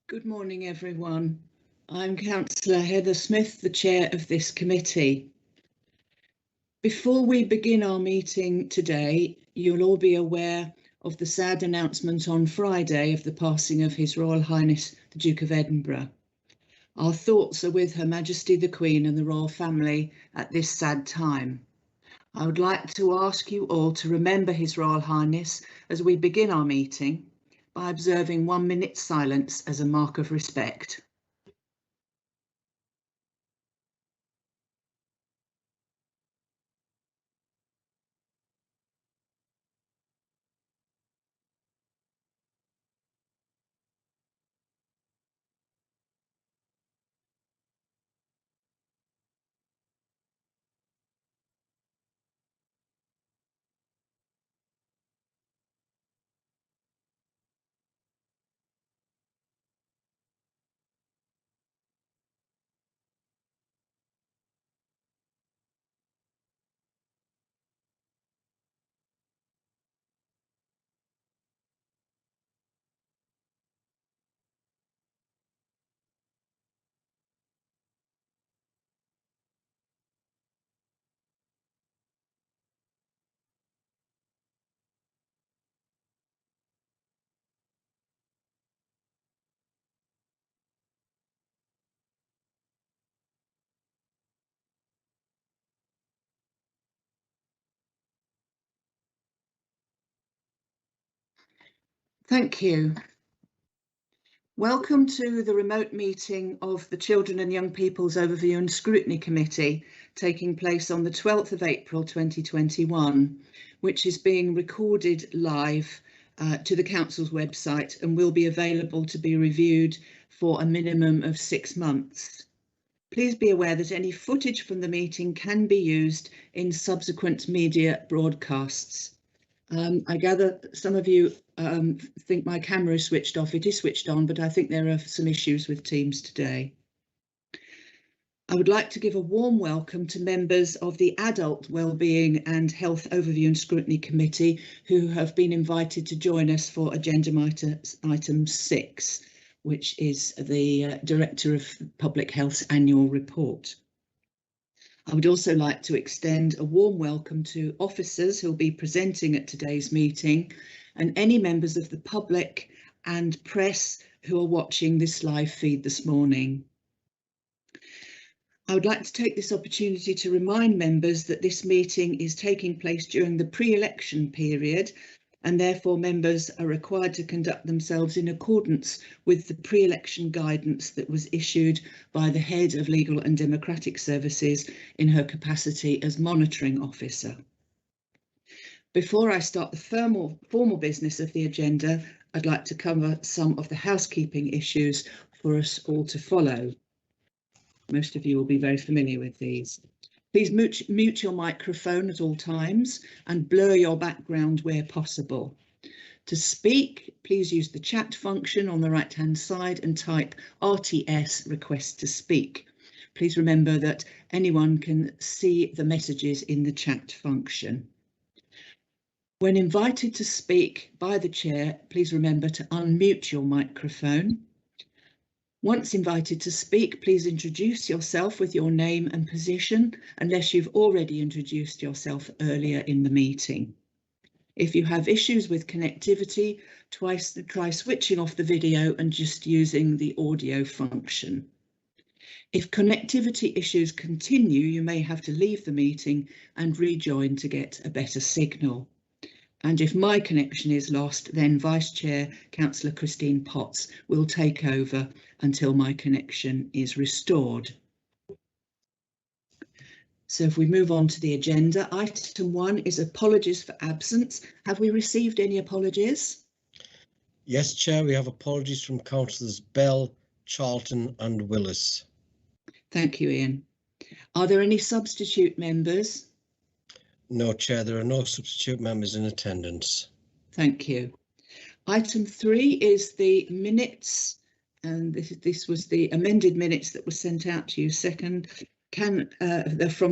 Good morning, everyone. I'm Councillor Heather Smith, the chair of this committee. Before we begin our meeting today, you'll all be aware of the sad announcement on Friday of the passing of His Royal Highness, the Duke of Edinburgh. Our thoughts are with Her Majesty the Queen and the royal family at this sad time. I would like to ask you all to remember His Royal Highness as we begin our meeting by observing 1 minute's silence as a mark of respect. Thank you. Welcome to the remote meeting of the Children and Young People's Overview and Scrutiny Committee, taking place on the 12th of April 2021, which is being recorded live to the Council's website and will be available to be reviewed for a minimum of 6 months. Please be aware that any footage from the meeting can be used in subsequent media broadcasts. I gather some of you think my camera is switched off. It is switched on, but I think there are some issues with Teams today. I would like to give a warm welcome to members of the Adult Wellbeing and Health Overview and Scrutiny Committee who have been invited to join us for agenda item 6, which is the Director of Public Health's annual report. I would also like to extend a warm welcome to officers who will be presenting at today's meeting and any members of the public and press who are watching this live feed this morning. I would like to take this opportunity to remind members that this meeting is taking place during the pre-election period, and therefore members are required to conduct themselves in accordance with the pre-election guidance that was issued by the Head of Legal and Democratic Services in her capacity as Monitoring Officer. Before I start the formal business of the agenda, I'd like to cover some of the housekeeping issues for us all to follow. Most of you will be very familiar with these. Please mute your microphone at all times and blur your background where possible. To speak, please use the chat function on the right-hand side and type RTS request to speak. Please remember that anyone can see the messages in the chat function. When invited to speak by the chair, please remember to unmute your microphone. Once invited to speak, please introduce yourself with your name and position, unless you've already introduced yourself earlier in the meeting. If you have issues with connectivity, try switching off the video and just using the audio function. If connectivity issues continue, you may have to leave the meeting and rejoin to get a better signal. And if my connection is lost, then Vice Chair Councillor Christine Potts will take over until my connection is restored. So if we move on to the agenda, item 1 is apologies for absence. Have we received any apologies? Yes, Chair, we have apologies from Councillors Bell, Charlton and Willis. Thank you, Ian. Are there any substitute members? No, Chair, there are no substitute members in attendance. Thank you. Item 3 is the minutes, and this was the amended minutes that were sent out to you from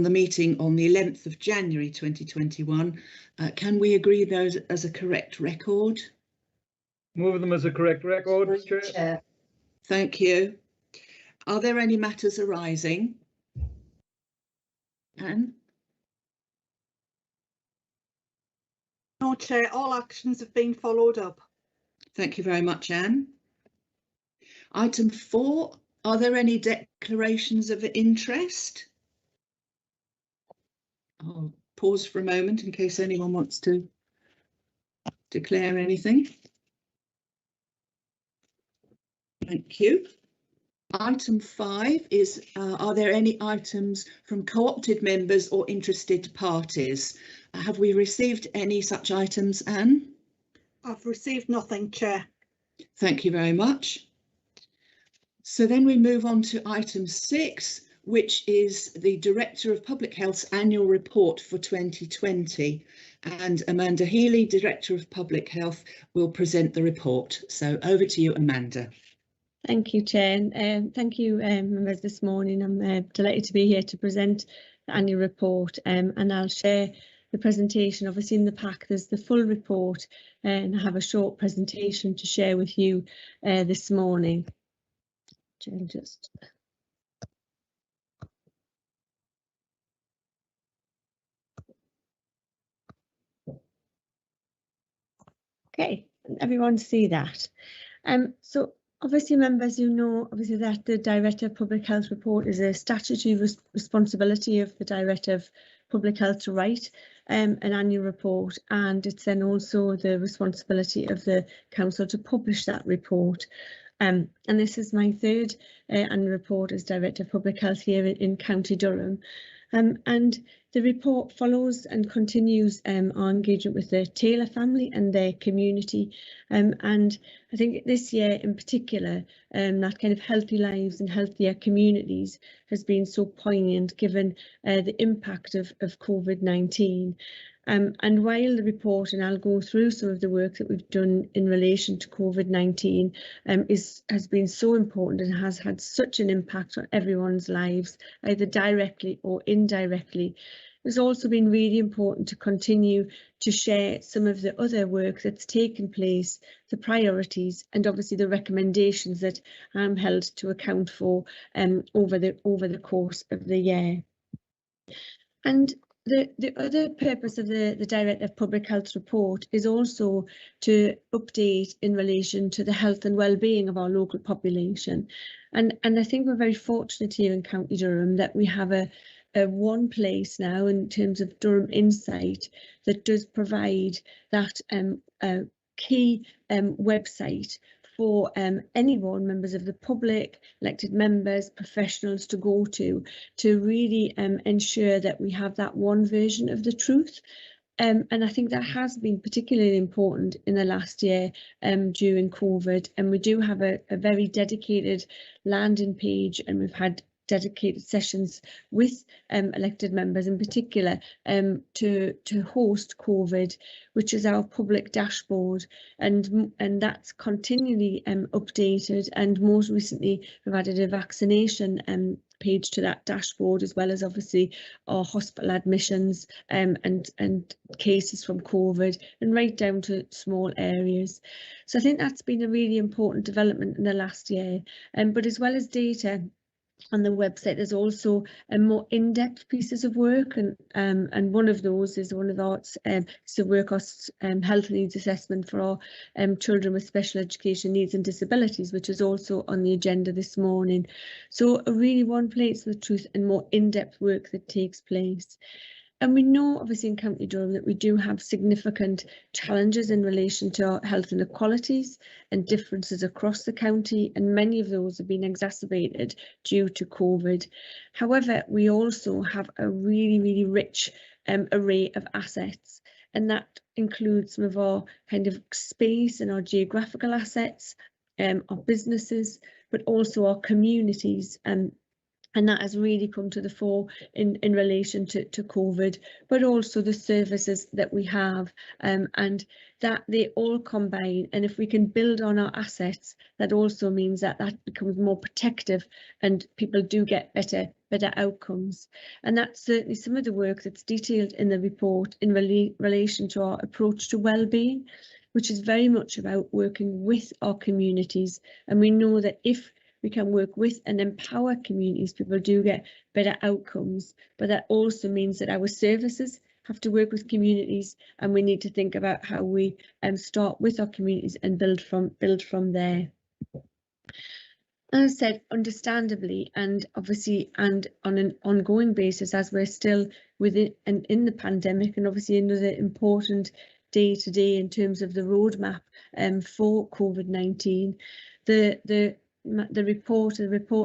the meeting on the 11th of January 2021. Can we agree those as a correct record? Move them as a correct record, Chair. Thank you. Are there any matters arising? Anne? No, Chair, all actions have been followed up. Thank you very much, Anne. Item 4, are there any declarations of interest? I'll pause for a moment in case anyone wants to declare anything. Thank you. Item 5 is, are there any items from co-opted members or interested parties? Have we received any such items, Anne? I've received nothing, Chair. Thank you very much. So then we move on to item 6, which is the Director of Public Health's annual report for 2020. And Amanda Healy, Director of Public Health, will present the report. So over to you, Amanda. Thank you, Chair. Thank you, members, this morning. I'm delighted to be here to present the annual report, and I'll share the presentation. Obviously in the pack there's the full report, and I have a short presentation to share with you this morning. Just okay, everyone see that. So obviously, members, you know, obviously that the Director of Public Health report is a statutory responsibility of the Director of Public Health to write an annual report, and it's then also the responsibility of the Council to publish that report. And this is my third annual report as Director of Public Health here in County Durham. And the report follows and continues our engagement with the Taylor family and their community. And I think this year in particular, that kind of healthy lives and healthier communities has been so poignant given the impact of COVID-19. And while the report, and I'll go through some of the work that we've done in relation to COVID-19, has been so important and has had such an impact on everyone's lives, either directly or indirectly. It's also been really important to continue to share some of the other work that's taken place, the priorities, and obviously the recommendations that I'm held to account for over the course of the year. And the other purpose of the Director of Public Health report is also to update in relation to the health and well-being of our local population. And I think we're very fortunate here in County Durham that we have a one place now in terms of Durham Insight that does provide that key website for anyone, members of the public, elected members, professionals to go to really ensure that we have that one version of the truth. And I think that has been particularly important in the last year during COVID. And we do have a very dedicated landing page, and we've had dedicated sessions with elected members in particular to host COVID, which is our public dashboard, and that's continually updated. And most recently we've added a vaccination page to that dashboard, as well as obviously our hospital admissions and cases from COVID, and right down to small areas. So I think that's been a really important development in the last year. But as well as data on the website, there's also more in-depth pieces of work, and one of those is one of our health needs assessment for our children with special education needs and disabilities, which is also on the agenda this morning. So a really one place with truth and more in-depth work that takes place. And we know, obviously, in County Durham that we do have significant challenges in relation to our health inequalities and differences across the county, and many of those have been exacerbated due to COVID. However, we also have a really, really rich array of assets, and that includes some of our kind of space and our geographical assets, our businesses, but also our communities. And that has really come to the fore in relation to COVID, but also the services that we have, and that they all combine. And if we can build on our assets, that also means that that becomes more protective and people do get better outcomes. And that's certainly some of the work that's detailed in the report in relation to our approach to wellbeing. which is very much about working with our communities. And we know that if we can work with and empower communities, people do get better outcomes. But that also means that our services have to work with communities, and we need to think about how we start with our communities and build from there. As I said, understandably and obviously and on an ongoing basis, as we're still within and in the pandemic, and obviously another important day to day in terms of the roadmap for COVID-19, the report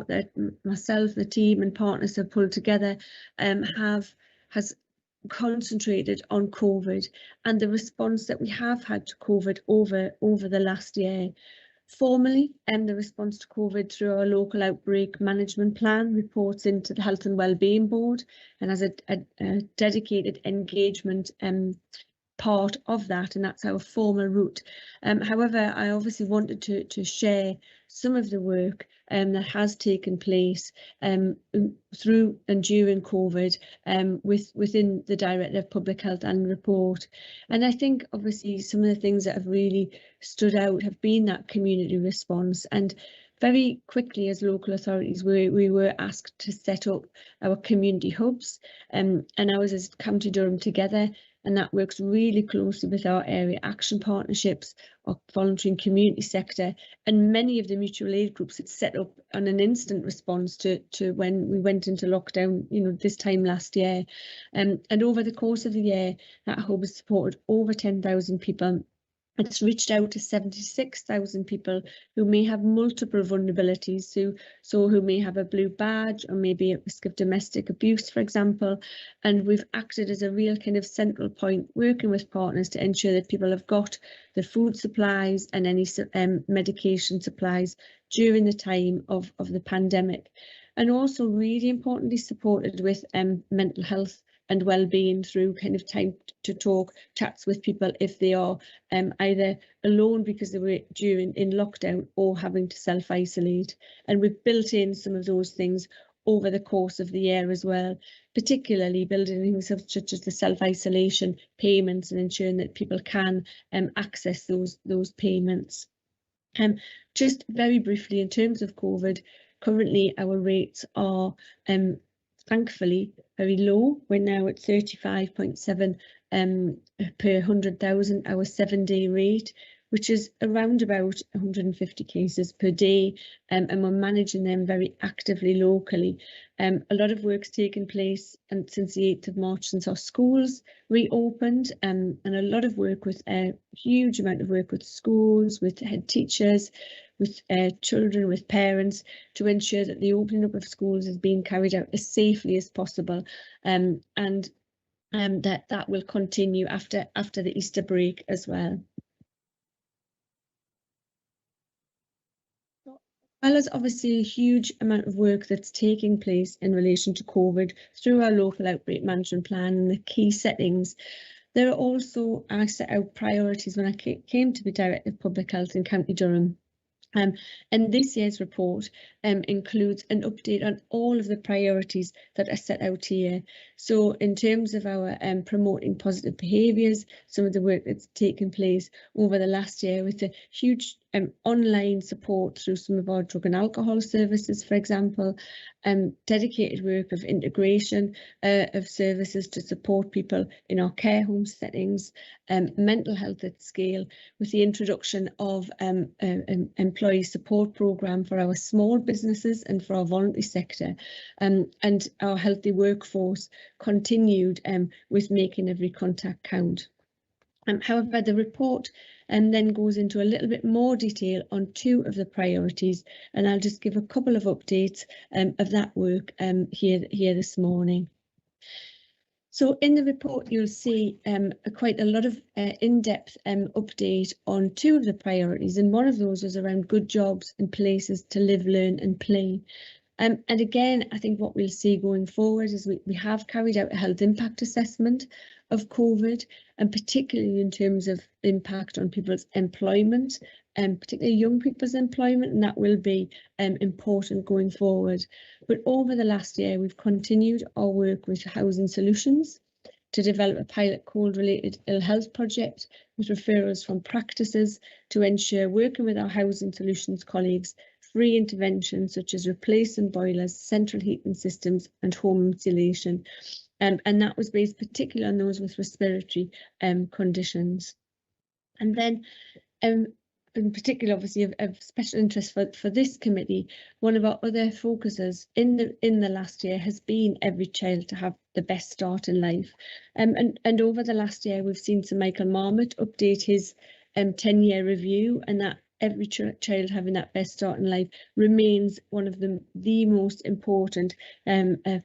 that myself, the team and partners have pulled together has concentrated on COVID and the response that we have had to COVID over the last year. Formally, the response to COVID through our local outbreak management plan reports into the Health and Wellbeing Board and has a dedicated engagement part of that, and that's our formal route. However, I obviously wanted to share some of the work that has taken place through and during COVID within the Director of Public Health and report. And I think obviously some of the things that have really stood out have been that community response. And very quickly as local authorities, we were asked to set up our community hubs, and ours is County Durham Together, and that works really closely with our area action partnerships, our voluntary and community sector, and many of the mutual aid groups that set up on an instant response to when we went into lockdown, this time last year. And over the course of the year, that hub has supported over 10,000 people. It's reached out to 76,000 people who may have multiple vulnerabilities, who may have a blue badge or maybe at risk of domestic abuse, for example. And we've acted as a real kind of central point, working with partners to ensure that people have got the food supplies and any medication supplies during the time of the pandemic. And also really importantly supported with mental health and well-being through kind of time to talk chats with people if they are either alone because they were in lockdown or having to self-isolate. And we've built in some of those things over the course of the year as well, particularly building things such as the self-isolation payments and ensuring that people can access those payments. Just very briefly, in terms of COVID, currently our rates are thankfully very low. We're now at 35.7 per 100,000, our 7-day rate, which is around about 150 cases per day, and we're managing them very actively locally. A lot of work's taken place and since the 8th of March, since our schools reopened, and a lot of work with a huge amount of work with schools, with head teachers, with children, with parents, to ensure that the opening up of schools is being carried out as safely as possible, and that will continue after the Easter break as well. Well, there's obviously a huge amount of work that's taking place in relation to COVID through our local outbreak management plan and the key settings. There are also, I set out priorities when I came to be Director of Public Health in County Durham. And this year's report includes an update on all of the priorities that are set out here. So in terms of our promoting positive behaviours, some of the work that's taken place over the last year with the huge online support through some of our drug and alcohol services, for example, dedicated work of integration of services to support people in our care home settings, mental health at scale, with the introduction of employee support programme for our small businesses and for our voluntary sector, and our healthy workforce continued with making every contact count. However, the report then goes into a little bit more detail on two of the priorities, and I'll just give a couple of updates of that work here this morning. So in the report, you'll see quite a lot of in-depth update on two of the priorities, and one of those is around good jobs and places to live, learn and play. And again, I think what we'll see going forward is we have carried out a health impact assessment of COVID, and particularly in terms of impact on people's employment, and particularly young people's employment, and that will be important going forward. But over the last year, we've continued our work with housing solutions, to develop a pilot cold-related ill health project with referrals from practices to ensure, working with our housing solutions colleagues, free interventions such as replacing boilers, central heating systems and home insulation. And that was based particularly on those with respiratory conditions. And then in particular, obviously, of special interest for this committee, one of our other focuses in the last year has been every child to have the best start in life. And over the last year, we've seen Sir Michael Marmot update his 10-year review, and that every child having that best start in life remains one of the most important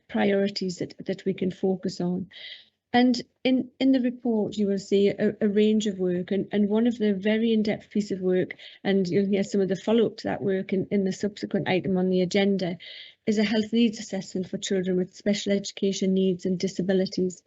priorities that we can focus on. And in the report, you will see a range of work, and one of the very in-depth piece of work, and you'll hear some of the follow-up to that work in the subsequent item on the agenda, is a health needs assessment for children with special education needs and disabilities.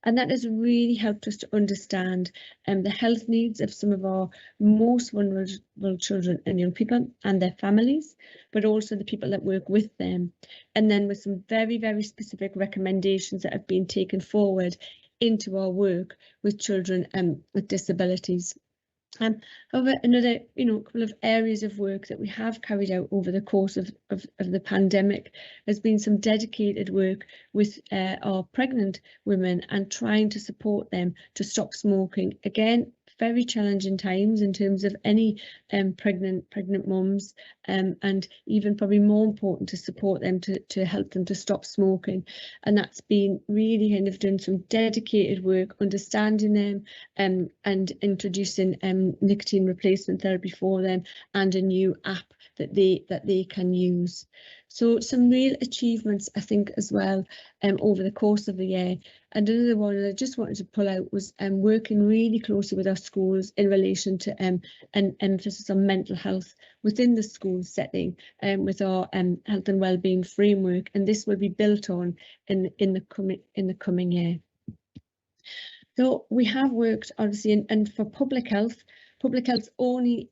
And that has really helped us to understand the health needs of some of our most vulnerable children and young people and their families, but also the people that work with them. And then with some very, very specific recommendations that have been taken forward into our work with children with disabilities. However, another couple of areas of work that we have carried out over the course of the pandemic has been some dedicated work with our pregnant women and trying to support them to stop smoking. Again, very challenging times in terms of any pregnant mums, and even probably more important to support them to help them to stop smoking. And that's been really kind of done some dedicated work, understanding them and introducing nicotine replacement therapy for them and a new app that they can use. So some real achievements, I think, as well over the course of the year. And another one that I just wanted to pull out was working really closely with our schools in relation to an emphasis on mental health within the school setting with our health and wellbeing framework, and this will be built on in the coming year. So we have worked obviously, and for public health's only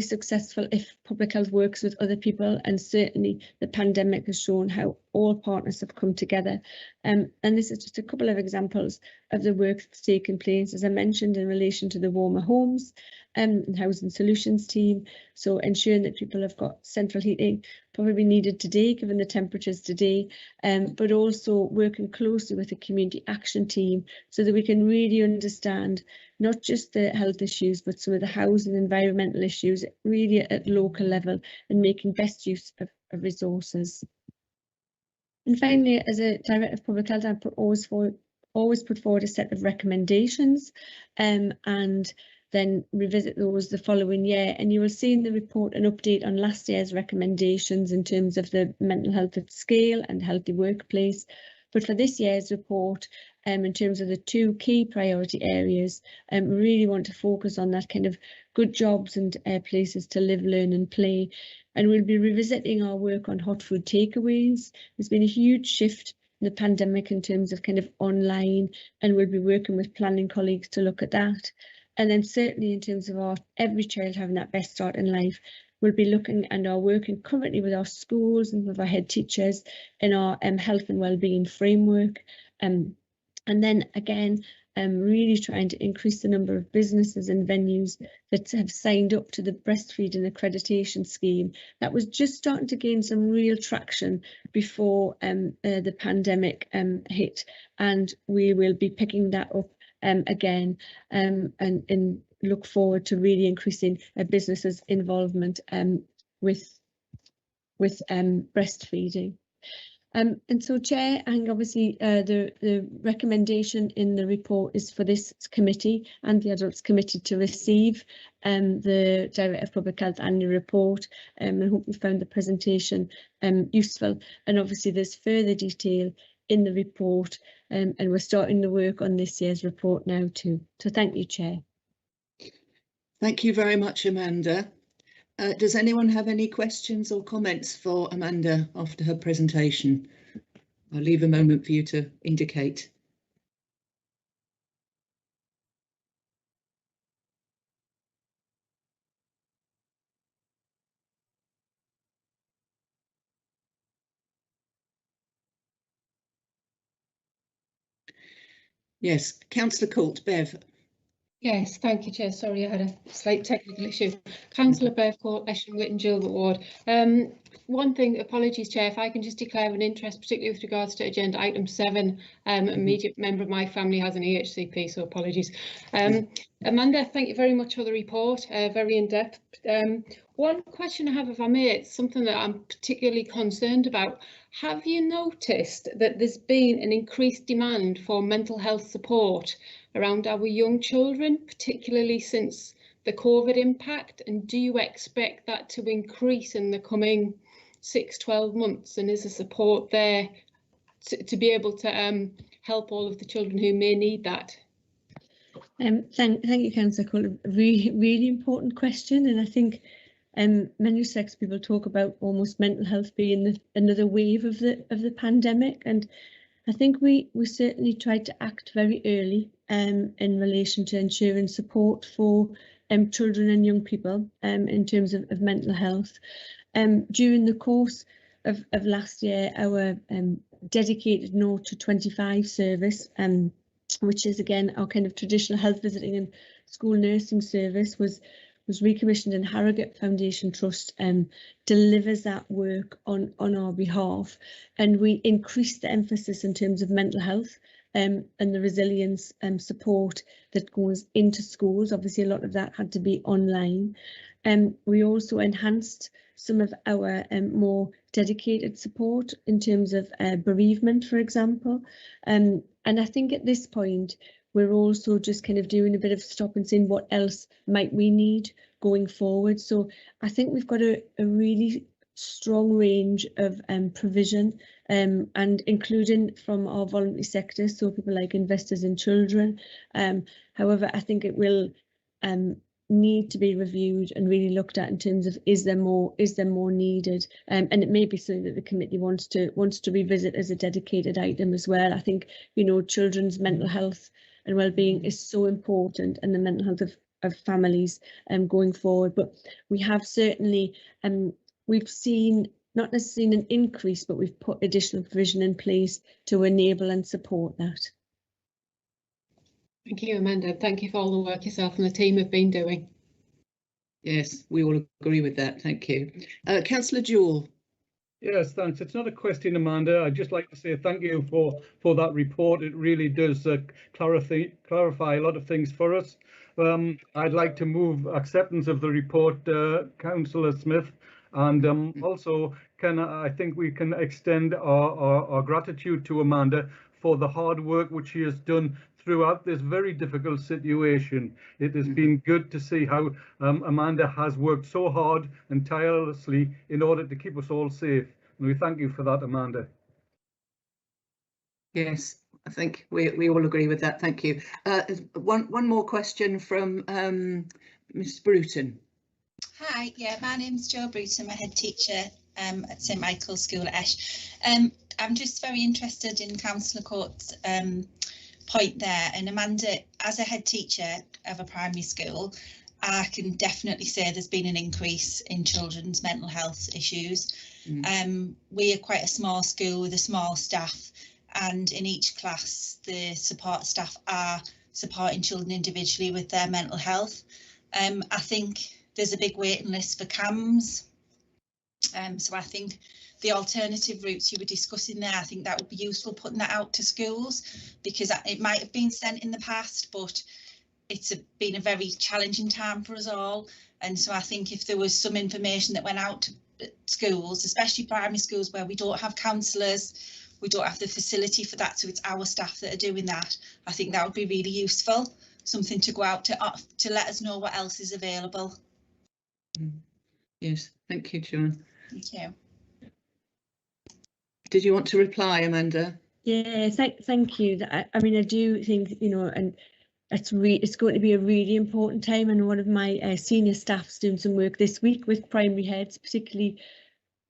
successful if public health works with other people, and certainly the pandemic has shown how all partners have come together. And this is just a couple of examples of the work that's taken place, as I mentioned, in relation to the warmer homes and housing solutions team. So ensuring that people have got central heating, probably needed today given the temperatures today, but also working closely with the community action team so that we can really understand not just the health issues, but some of the housing and environmental issues really at local level, and making best use of resources. And finally, as a Director of Public Health, I always put forward a set of recommendations and then revisit those the following year. And you will see in the report an update on last year's recommendations in terms of the mental health at scale and healthy workplace. But for this year's report, in terms of the two key priority areas, we really want to focus on that kind of good jobs and places to live, learn and play. And we'll be revisiting our work on hot food takeaways. There's been a huge shift in the pandemic in terms of kind of online, and we'll be working with planning colleagues to look at that. And then certainly in terms of our every child having that best start in life, we'll be looking and are working currently with our schools and with our head teachers in our health and wellbeing framework. And then again, really trying to increase the number of businesses and venues that have signed up to the breastfeeding accreditation scheme. That was just starting to gain some real traction before the pandemic hit, and we will be picking that up again and look forward to really increasing businesses' involvement with breastfeeding. And so, Chair, I think obviously the recommendation in the report is for this committee and the Adults Committee to receive the Director of Public Health annual report. And I hope you found the presentation useful. And obviously there's further detail in the report, and we're starting the work on this year's report now too. So thank you, Chair. Thank you very much, Amanda. Does anyone have any questions or comments for Amanda after her presentation? I'll leave a moment for you to indicate. Yes, Councillor Colt, Bev. Yes, thank you, Chair. Sorry, I had a slight technical issue. Councillor Bev Court, Eschen Witten, Gilbert Ward. One thing, apologies, Chair, if I can just declare an interest, particularly with regards to agenda item 7. An immediate member of my family has an EHCP, so apologies. Amanda, thank you very much for the report, very in-depth. One question I have, if I may, it's something that I'm particularly concerned about. Have you noticed that there's been an increased demand for mental health support around our young children, particularly since the COVID impact? And do you expect that to increase in the coming 6-12 months? And is the support there to be able to help all of the children who may need that? Thank you, Councillor Cole. Really important question, and I think many sex people talk about almost mental health being another wave of the pandemic, and I think we certainly tried to act very early in relation to ensuring support for children and young people in terms of mental health. During the course of last year, our dedicated 0 to 25 service, which is again our kind of traditional health visiting and school nursing service, was recommissioned, and Harrogate Foundation Trust delivers that work on our behalf, and we increased the emphasis in terms of mental health and the resilience support that goes into schools. Obviously, a lot of that had to be online. We also enhanced some of our more dedicated support in terms of bereavement, for example. And I think at this point, we're also just kind of doing a bit of stop and saying what else might we need going forward. So I think we've got a really strong range of provision and including from our voluntary sector, so people like Investors in Children. However, I think it will need to be reviewed and really looked at in terms of is there more needed, and it may be something that the committee wants to revisit as a dedicated item as well. I think, you know, children's mental health and well-being is so important, and the mental health of families going forward. But we have certainly we've seen not necessarily an increase, but we've put additional provision in place to enable and support that. Thank you, Amanda. Thank you for all the work yourself and the team have been doing. Yes, we all agree with that. Thank you. Councillor Jewell. Yes, thanks. It's not a question, Amanda. I'd just like to say thank you for that report. It really does clarify a lot of things for us. I'd like to move acceptance of the report, Councillor Smith, and also I think we can extend our gratitude to Amanda for the hard work which she has done throughout this very difficult situation. It has been good to see how Amanda has worked so hard and tirelessly in order to keep us all safe. And we thank you for that, Amanda. Yes, I think we all agree with that. Thank you. One more question from Ms. Bruton. Hi, yeah, my name's Jo Bruton, I'm a head teacher at St Michael's School at Esh. I'm just very interested in Councillor Court's point there, and Amanda, as a head teacher of a primary school, I can definitely say there's been an increase in children's mental health issues. We are quite a small school with a small staff, and in each class the support staff are supporting children individually with their mental health. I think there's a big waiting list for CAMS, so I think the alternative routes you were discussing there, I think that would be useful, putting that out to schools, because it might have been sent in the past, but it's been a very challenging time for us all. And so I think if there was some information that went out to schools, especially primary schools where we don't have counsellors, we don't have the facility for that, so it's our staff that are doing that, I think that would be really useful, something to go out to let us know what else is available. Yes, thank you, Joan. Thank you. Did you want to reply, Amanda? Yeah, thank you. I mean, I do think, you know, and it's going to be a really important time, and one of my senior staff's doing some work this week with primary heads, particularly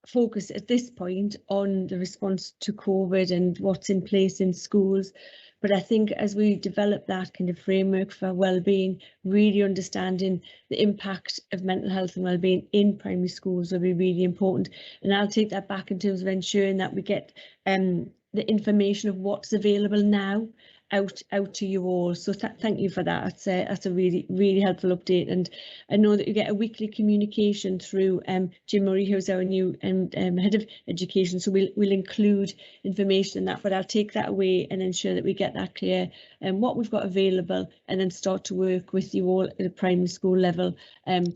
focused at this point on the response to COVID and what's in place in schools. But I think as we develop that kind of framework for well-being, really understanding the impact of mental health and well-being in primary schools will be really important. And I'll take that back in terms of ensuring that we get the information of what's available now, out to you all. So thank you for that. That's a really helpful update, and I know that you get a weekly communication through Jim Murray, who's our new head of education. So we'll include information in that, but I'll take that away and ensure that we get that clear and what we've got available, and then start to work with you all at the primary school level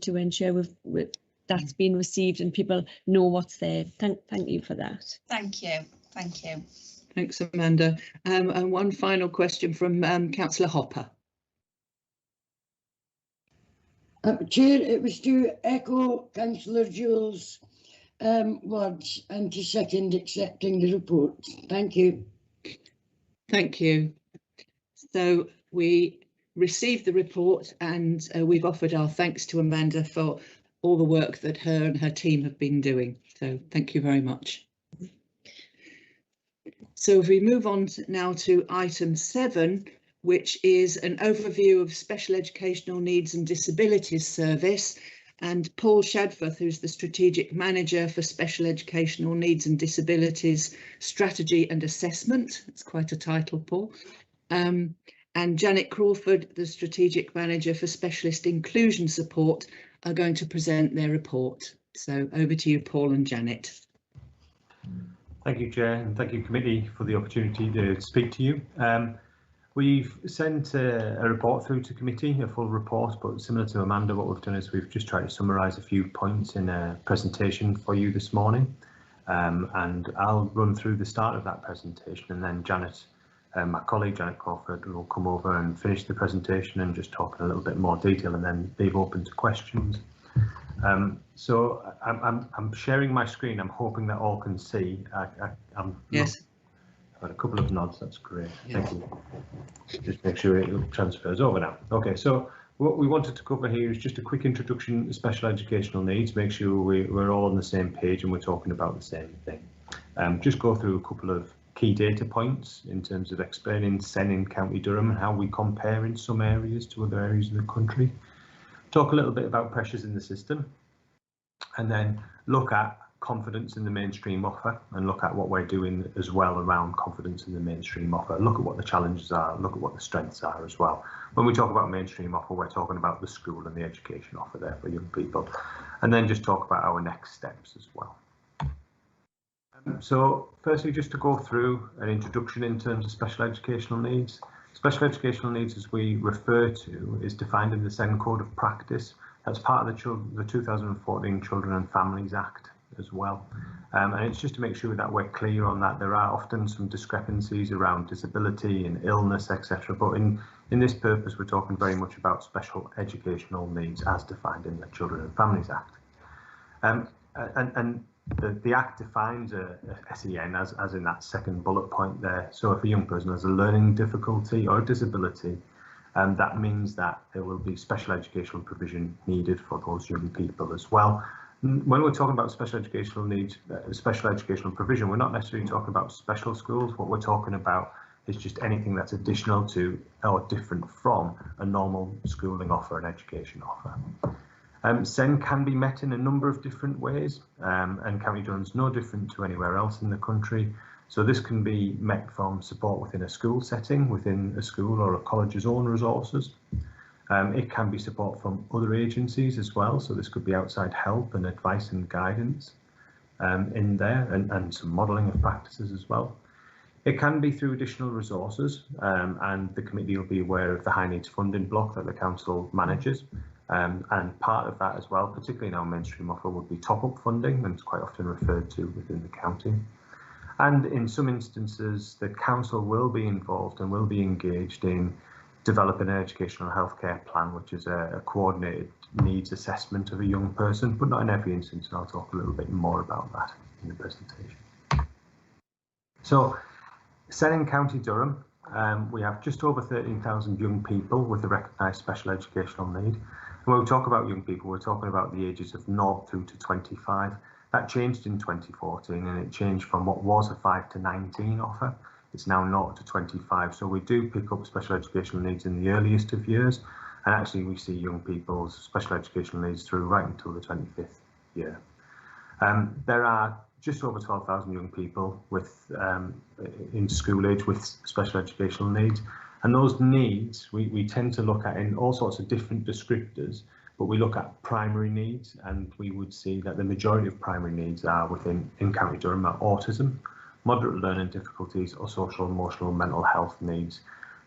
to ensure that's been received and people know what's there. Thank you for that. Thank you. Thank you. Thanks, Amanda. And one final question from Councillor Hopper. Chair, it was to echo Councillor Jewell's words and to second accepting the report. Thank you. Thank you. So we received the report, and we've offered our thanks to Amanda for all the work that her and her team have been doing. So thank you very much. So if we move on now to item 7, which is an overview of Special Educational Needs and Disabilities Service, and Paul Shadforth, who's the Strategic Manager for Special Educational Needs and Disabilities Strategy and Assessment. It's quite a title, Paul. And Janet Crawford, the Strategic Manager for Specialist Inclusion Support, are going to present their report. So over to you, Paul and Janet. Thank you, Chair, and thank you, Committee, for the opportunity to speak to you. We've sent a report through to Committee, a full report, but similar to Amanda, what we've done is we've just tried to summarise a few points in a presentation for you this morning. And I'll run through the start of that presentation, and then Janet, my colleague Janet Crawford, will come over and finish the presentation and just talk in a little bit more detail, and then leave open to questions. So I'm sharing my screen. I'm hoping that all can see. Yes. I've had a couple of nods. That's great. Yeah. Thank you. Just make sure it transfers over now. Okay, so what we wanted to cover here is just a quick introduction to special educational needs. Make sure we're all on the same page and we're talking about the same thing. Just go through a couple of key data points in terms of explaining SEN in County Durham and how we compare in some areas to other areas of the country. Talk a little bit about pressures in the system, and then look at confidence in the mainstream offer and look at what we're doing as well around confidence in the mainstream offer. Look at what the challenges are, look at what the strengths are as well. When we talk about mainstream offer, we're talking about the school and the education offer there for young people, and then just talk about our next steps as well. So firstly, just to go through an introduction in terms of special educational needs. Special educational needs, as we refer to, is defined in the SEN Code of Practice. That's part of the 2014 Children and Families Act as well. And it's just to make sure that we're clear on that. There are often some discrepancies around disability and illness, etc. But in this purpose, we're talking very much about special educational needs as defined in the Children and Families Act. And the Act defines a SEN as in that second bullet point there. So if a young person has a learning difficulty or a disability, that means that there will be special educational provision needed for those young people as well. When we're talking about special educational needs, special educational provision, we're not necessarily talking about special schools. What we're talking about is just anything that's additional to or different from a normal schooling offer and education offer. SEN can be met in a number of different ways, and County Durham's no different to anywhere else in the country. So this can be met from support within a school setting, within a school or a college's own resources. It can be support from other agencies as well, so this could be outside help and advice and guidance in there, and some modelling of practices as well. It can be through additional resources, and the committee will be aware of the high needs funding block that the council manages. And part of that as well, particularly in our mainstream offer, would be top-up funding, and it's quite often referred to within the county. And in some instances, the council will be involved and will be engaged in developing an educational healthcare plan, which is a coordinated needs assessment of a young person, but not in every instance, and I'll talk a little bit more about that in the presentation. So, SEN in County Durham, we have just over 13,000 young people with a recognised special educational need. And when we talk about young people, we're talking about the ages of 0 through to 25. That changed in 2014, and it changed from what was a 5 to 19 offer. It's now 0 to 25. So we do pick up special educational needs in the earliest of years, and actually we see young people's special educational needs through right until the 25th year. There are just over 12,000 young people with in school age with special educational needs, And those needs we tend to look at in all sorts of different descriptors, but we look at primary needs, and we would see that the majority of primary needs are in County Durham are autism, moderate learning difficulties, or social, emotional, mental health needs.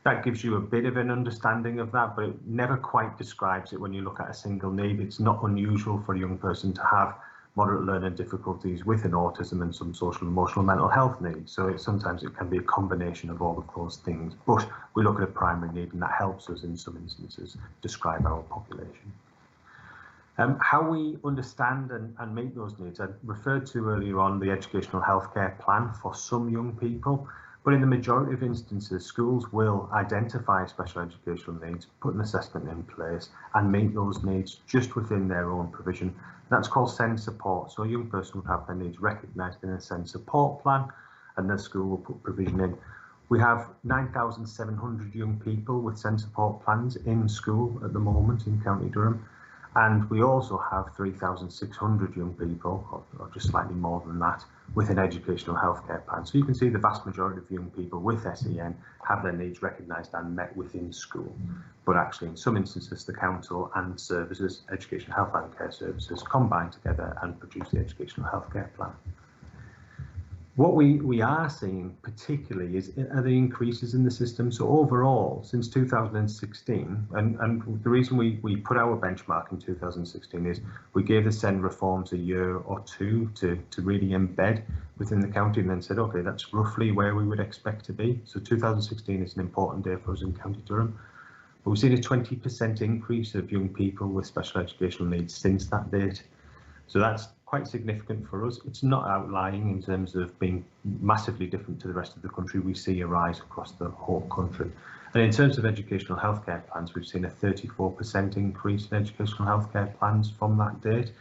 That gives you a bit of an understanding of that, but it never quite describes it when you look at a single need. It's not unusual for a young person to have moderate learning difficulties with an autism and some social, emotional, mental health needs. So sometimes it can be a combination of all of those things, but we look at a primary need, and that helps us in some instances describe our population. How we understand and meet those needs, I referred to earlier on the educational healthcare plan for some young people, but in the majority of instances, schools will identify special educational needs, put an assessment in place, and meet those needs just within their own provision. That's called SEND support. So a young person would have their needs recognised in a SEND support plan, and the school will put provision in. We have 9,700 young people with SEND support plans in school at the moment in County Durham. And we also have 3,600 young people, or just slightly more than that, with an educational healthcare plan. So you can see the vast majority of young people with SEN have their needs recognised and met within school. But actually, in some instances, the council and services, education, health and care services, combine together and produce the educational healthcare plan. What we are seeing particularly are the increases in the system. So overall, since 2016, and the reason we put our benchmark in 2016 is we gave the SEND reforms a year or two to really embed within the county, and then said, okay, that's roughly where we would expect to be. So 2016 is an important day for us in County Durham. But we've seen a 20% increase of young people with special educational needs since that date. So that's quite significant for us. It's not outlying in terms of being massively different to the rest of the country. We see a rise across the whole country. And in terms of educational healthcare plans, we've seen a 34% increase in educational healthcare plans from that date.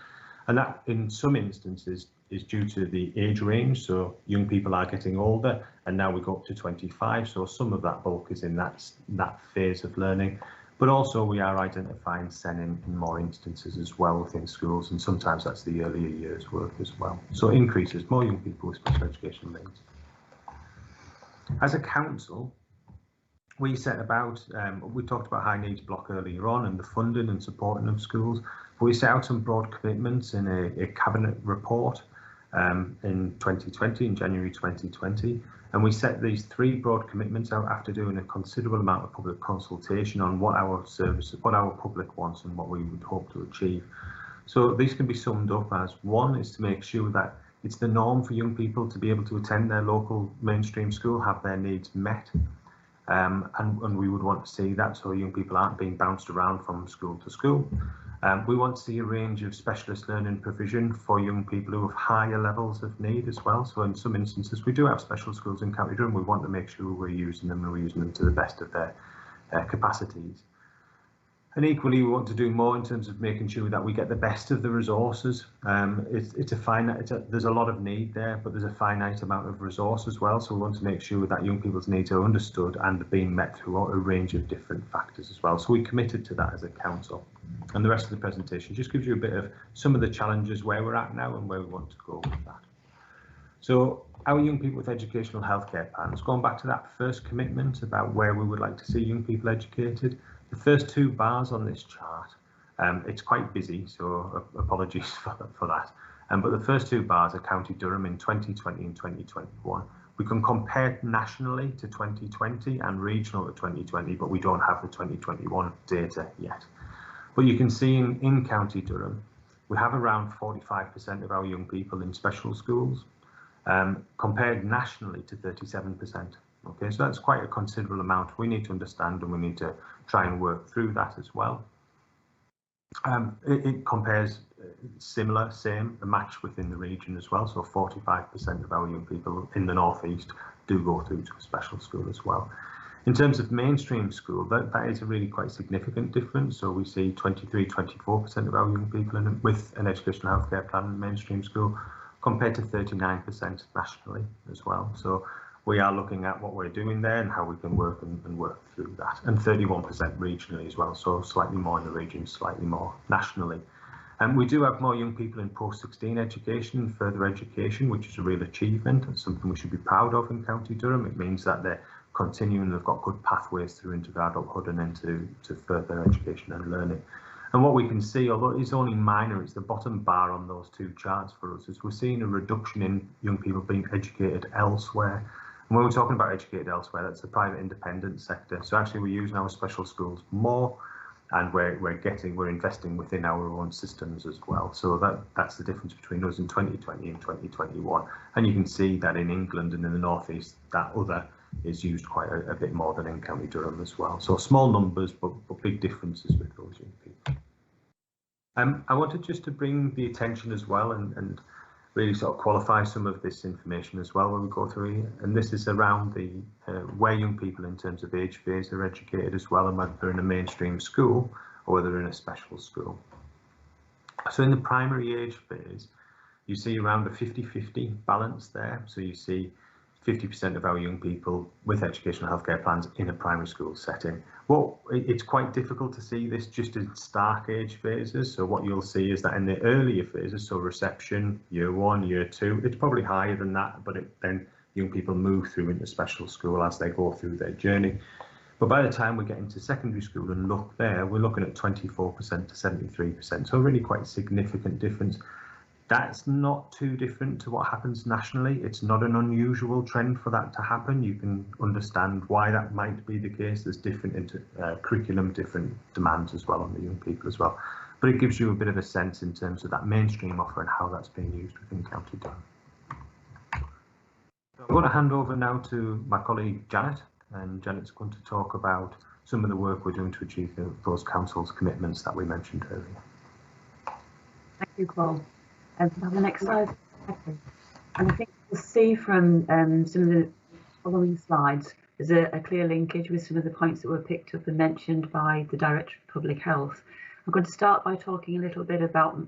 And that, in some instances, is due to the age range. So young people are getting older, and now we go up to 25. So some of that bulk is in that phase of learning. But also we are identifying SEN in more instances as well within schools, and sometimes that's the earlier years work as well. So increases, more young people with special educational needs. As a council, we set about, we talked about high needs block earlier on and the funding and supporting of schools, but we set out some broad commitments in a cabinet report in 2020, in January 2020. And we set these 3 broad commitments out after doing a considerable amount of public consultation on what our services, what our public wants and what we would hope to achieve. So these can be summed up as: 1 is to make sure that it's the norm for young people to be able to attend their local mainstream school, have their needs met. And we would want to see that, so young people aren't being bounced around from school to school. We want to see a range of specialist learning provision for young people who have higher levels of need as well. So in some instances, we do have special schools in County Durham. We want to make sure we're using them and we're using them to the best of their capacities. And equally, we want to do more in terms of making sure that we get the best of the resources. It's a finite, there's a lot of need there, but there's a finite amount of resource as well. So we want to make sure that young people's needs are understood and are being met through a range of different factors as well. So we committed to that as a council. And the rest of the presentation just gives you a bit of some of the challenges where we're at now and where we want to go with that. So our young people with educational healthcare plans, going back to that first commitment about where we would like to see young people educated, the first 2 bars on this chart, it's quite busy, so apologies for that. But the first 2 bars are County Durham in 2020 and 2021. We can compare nationally to 2020 and regional to 2020, but we don't have the 2021 data yet. But you can see in County Durham, we have around 45% of our young people in special schools, compared nationally to 37%. Okay, so that's quite a considerable amount. We need to understand, and we need to try and work through that as well. It compares a match within the region as well. So 45% of our young people in the North East do go through to a special school as well. In terms of mainstream school, that is a really quite significant difference. So we see 24% of our young people with an educational healthcare plan in mainstream school, compared to 39% nationally as well. So we are looking at what we're doing there and how we can work and work through that. And 31% regionally as well, so slightly more in the region, slightly more nationally. And we do have more young people in post-16 education and further education, which is a real achievement and something we should be proud of in County Durham. It means that they're continuing, they've got good pathways through into adulthood and into further education and learning. And what we can see, although it's only minor, it's the bottom bar on those two charts for us, is we're seeing a reduction in young people being educated elsewhere. And when we're talking about educated elsewhere, that's the private independent sector. So actually we're using our special schools more, and we're investing within our own systems as well. So that's the difference between us in 2020 and 2021. And you can see that in England and in the North East, that other is used quite a bit more than in County Durham as well. So small numbers, but big differences with those young people. I wanted just to bring the attention as well and really sort of qualify some of this information as well when we go through here. And this is around the where young people in terms of age phase are educated as well, and whether they're in a mainstream school or whether they're in a special school. So in the primary age phase, you see around a 50-50 balance there. So you see 50% of our young people with educational healthcare plans in a primary school setting. Well, it's quite difficult to see this just in stark age phases. So what you'll see is that in the earlier phases, so reception, year 1, year 2, it's probably higher than that, but then young people move through into special school as they go through their journey. But by the time we get into secondary school and look there, we're looking at 24% to 73%. So really quite a significant difference. That's not too different to what happens nationally. It's not an unusual trend for that to happen. You can understand why that might be the case. There's different curriculum, different demands as well on the young people as well. But it gives you a bit of a sense in terms of that mainstream offer and how that's being used within County Durham. So I'm going to hand over now to my colleague Janet, and Janet's going to talk about some of the work we're doing to achieve those council's commitments that we mentioned earlier. Thank you, Paul. For the next slide, and I think you'll see from some of the following slides, there's a clear linkage with some of the points that were picked up and mentioned by the Director of Public Health. I'm going to start by talking a little bit about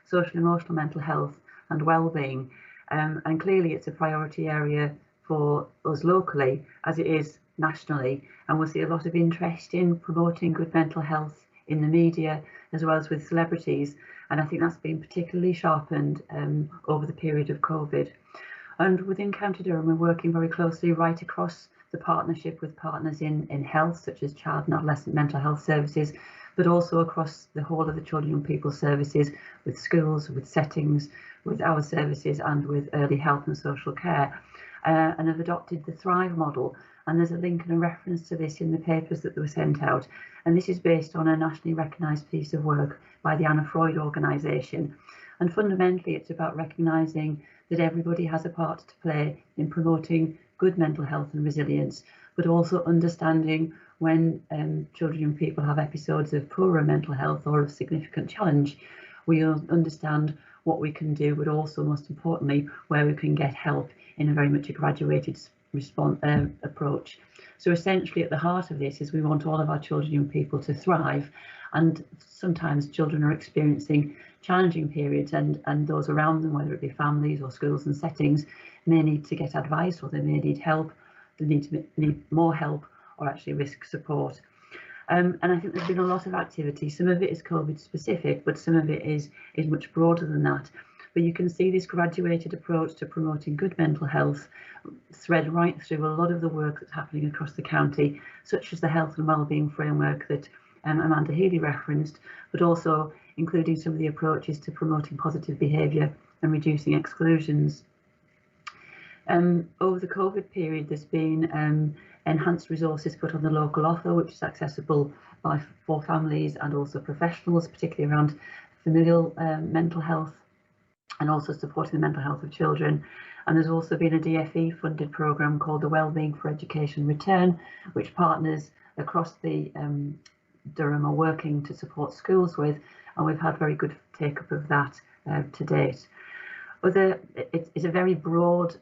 social and emotional mental health and wellbeing, and clearly it's a priority area for us locally as it is nationally, and we'll see a lot of interest in promoting good mental health in the media as well as with celebrities. And I think that's been particularly sharpened over the period of COVID. And within County Durham, we're working very closely right across the partnership with partners in health, such as child and adolescent mental health services, but also across the whole of the children and people services, with schools, with settings, with our services and with early health and social care, and have adopted the Thrive model. And there's a link and a reference to this in the papers that were sent out. And this is based on a nationally recognised piece of work by the Anna Freud organisation. And fundamentally, it's about recognising that everybody has a part to play in promoting good mental health and resilience, but also understanding when children and people have episodes of poorer mental health or of significant challenge, we understand what we can do, but also most importantly, where we can get help in a very much a graduated response approach. So essentially at the heart of this is we want all of our children and people to thrive, and sometimes children are experiencing challenging periods, and those around them, whether it be families or schools and settings, may need to get advice, or they may need help, they need more help, or actually risk support. And I think there's been a lot of activity. Some of it is COVID specific, but some of it is much broader than that. But you can see this graduated approach to promoting good mental health thread right through a lot of the work that's happening across the county, such as the health and wellbeing framework that Amanda Healy referenced, but also including some of the approaches to promoting positive behaviour and reducing exclusions. Over the COVID period, there's been enhanced resources put on the local offer, which is accessible for families and also professionals, particularly around familial mental health and also supporting the mental health of children. And there's also been a DFE funded programme called the Wellbeing for Education Return, which partners across the Durham are working to support schools with, and we've had very good take up of that to date. It's a very broad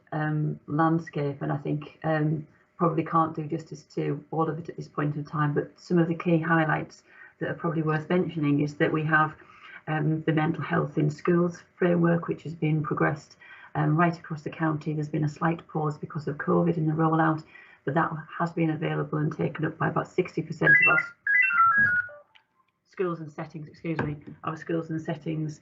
landscape, and I think probably can't do justice to all of it at this point in time, but some of the key highlights that are probably worth mentioning is that we have the mental health in schools framework, which has been progressed right across the county. There's been a slight pause because of COVID in the rollout, but that has been available and taken up by about 60% of our schools and settings, our schools and settings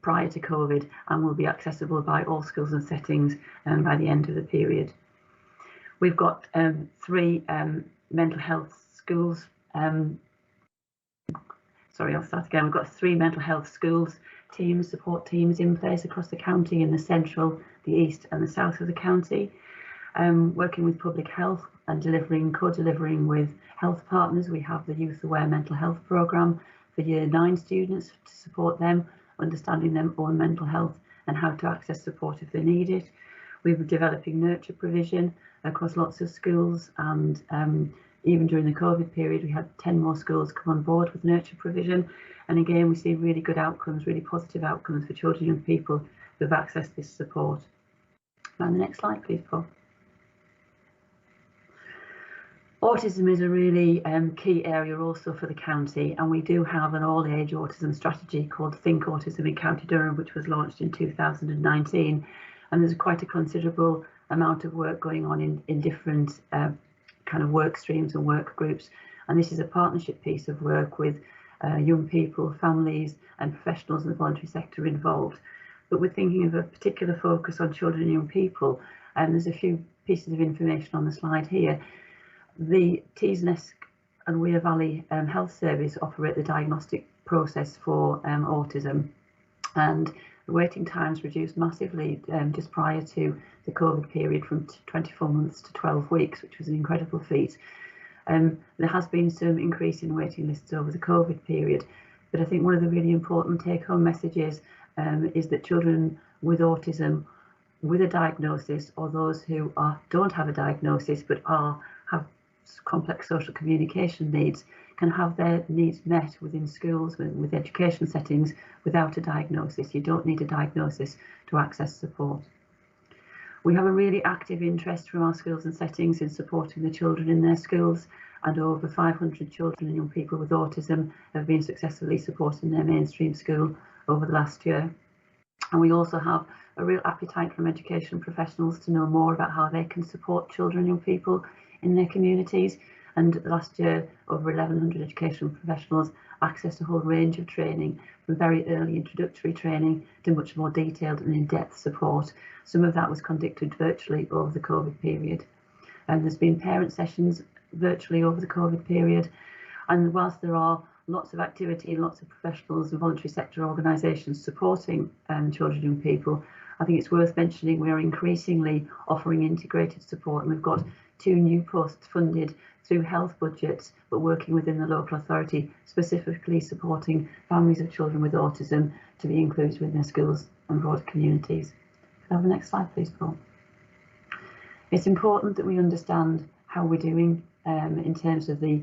prior to COVID, and will be accessible by all schools and settings by the end of the period. We've got 3 mental health schools. Sorry, I'll start again. We've got 3 mental health schools teams, support teams in place across the county in the central, the east and the south of the county. Working with public health and co-delivering with health partners. We have the Youth Aware Mental Health Programme for Year 9 students to support them, understanding their own mental health and how to access support if they need it. We were developing nurture provision across lots of schools, and even during the COVID period, we had 10 more schools come on board with nurture provision. And again, we see really good outcomes, really positive outcomes for children and young people who have accessed this support. And the next slide, please, Paul. Autism is a really key area also for the county, and we do have an all-age autism strategy called Think Autism in County Durham, which was launched in 2019. And there's quite a considerable amount of work going on in different kind of work streams and work groups. And this is a partnership piece of work with young people, families and professionals in the voluntary sector involved. But we're thinking of a particular focus on children and young people, and there's a few pieces of information on the slide here. The Teesnest and Weir Valley Health Service operate the diagnostic process for autism, and the waiting times reduced massively just prior to the COVID period from 24 months to 12 weeks, which was an incredible feat. There has been some increase in waiting lists over the COVID period, but I think one of the really important take-home messages is that children with autism with a diagnosis, or those who don't have a diagnosis but have complex social communication needs, can have their needs met within schools, with education settings, without a diagnosis. You don't need a diagnosis to access support. We have a really active interest from our schools and settings in supporting the children in their schools, and over 500 children and young people with autism have been successfully supported in their mainstream school over the last year. And we also have a real appetite from education professionals to know more about how they can support children and young people in their communities. And last year, over 1,100 educational professionals accessed a whole range of training, from very early introductory training to much more detailed and in-depth support. Some of that was conducted virtually over the COVID period. And there's been parent sessions virtually over the COVID period. And whilst there are lots of activity and lots of professionals and voluntary sector organisations supporting children and young people, I think it's worth mentioning we are increasingly offering integrated support, and we've got 2 new posts funded through health budgets, but working within the local authority, specifically supporting families of children with autism to be included within their schools and broader communities. Can I have the next slide, please, Paul? It's important that we understand how we're doing in terms of the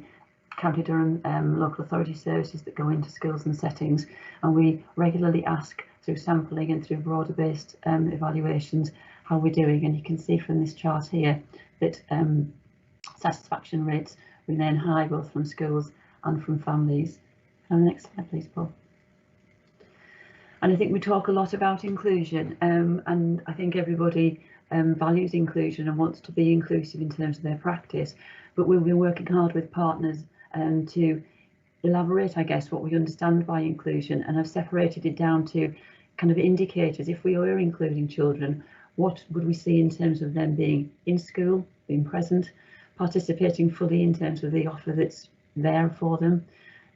County Durham local authority services that go into schools and settings, and we regularly ask through sampling and through broader based evaluations how we're doing. And you can see from this chart here that satisfaction rates remain high both from schools and from families. And the next slide, please, Paul. And I think we talk a lot about inclusion, and I think everybody values inclusion and wants to be inclusive in terms of their practice, but we've been working hard with partners to elaborate, I guess, what we understand by inclusion, and I've separated it down to kind of indicators. If we were including children, what would we see in terms of them being in school, being present, participating fully in terms of the offer that's there for them,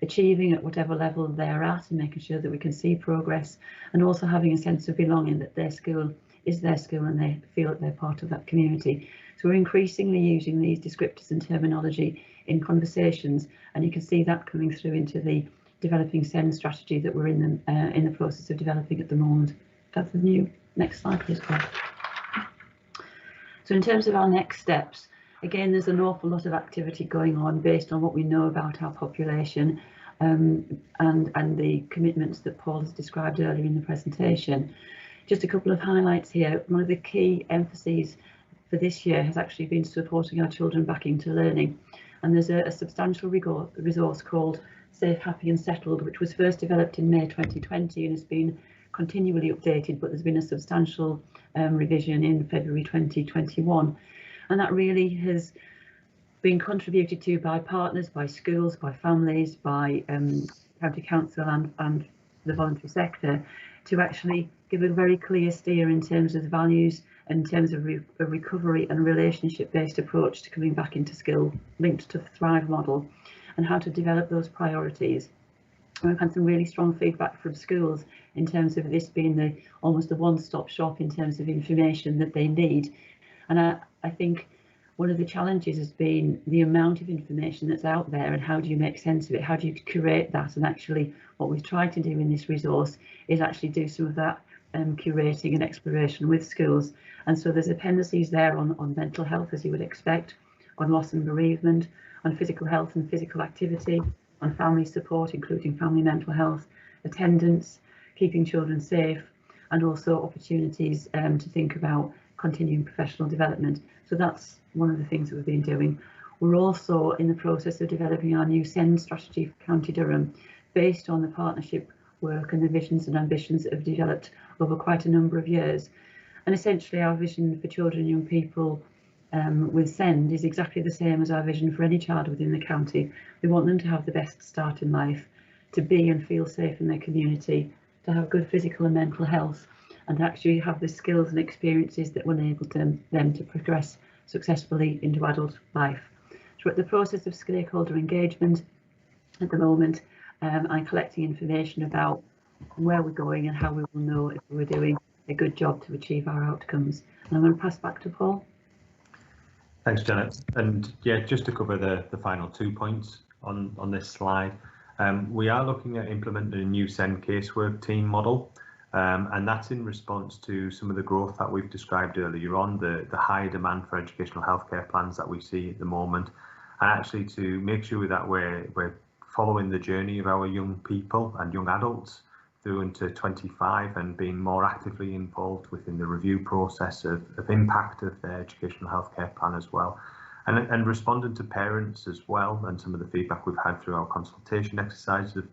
achieving at whatever level they're at and making sure that we can see progress, and also having a sense of belonging, that their school is their school and they feel that they're part of that community. So we're increasingly using these descriptors and terminology in conversations, and you can see that coming through into the developing SEND strategy that we're in the process of developing at the moment. That's the new next slide, please, Paul. So in terms of our next steps, again, there's an awful lot of activity going on based on what we know about our population and the commitments that Paul has described earlier in the presentation. Just a couple of highlights here. One of the key emphases for this year has actually been supporting our children back into learning. And there's a substantial resource called Safe, Happy and Settled, which was first developed in May 2020 and has been continually updated, but there's been a substantial revision in February 2021. And that really has been contributed to by partners, by schools, by families, by county council and the voluntary sector, to actually give a very clear steer in terms of the values, in terms of a recovery and relationship-based approach to coming back into skill linked to the Thrive model, and how to develop those priorities. We've had some really strong feedback from schools in terms of this being almost a one-stop shop in terms of information that they need. And I think one of the challenges has been the amount of information that's out there, and how do you make sense of it? How do you curate that? And actually what we've tried to do in this resource is actually do some of that curating and exploration with schools. And so there's appendices there on mental health, as you would expect, on loss and bereavement, on physical health and physical activity, on family support, including family mental health, attendance, keeping children safe, and also opportunities to think about continuing professional development. So that's one of the things that we've been doing. We're also in the process of developing our new SEND strategy for County Durham, based on the partnership work and the visions and ambitions that have developed over quite a number of years. And essentially our vision for children and young people with SEND is exactly the same as our vision for any child within the county. We want them to have the best start in life, to be and feel safe in their community, to have good physical and mental health, and to actually have the skills and experiences that will enable them to progress successfully into adult life. So we're at the process of stakeholder engagement at the moment. I'm collecting information about where we're going and how we will know if we're doing a good job to achieve our outcomes. And I'm going to pass back to Paul. Thanks, Janet. And yeah, just to cover the final 2 points on this slide, we are looking at implementing a new SEND casework team model, and that's in response to some of the growth that we've described earlier on, the high demand for educational healthcare plans that we see at the moment, and actually to make sure that we're following the journey of our young people and young adults through into 25 and being more actively involved within the review process of impact of their educational healthcare plan as well, and responding to parents as well, and some of the feedback we've had through our consultation exercises of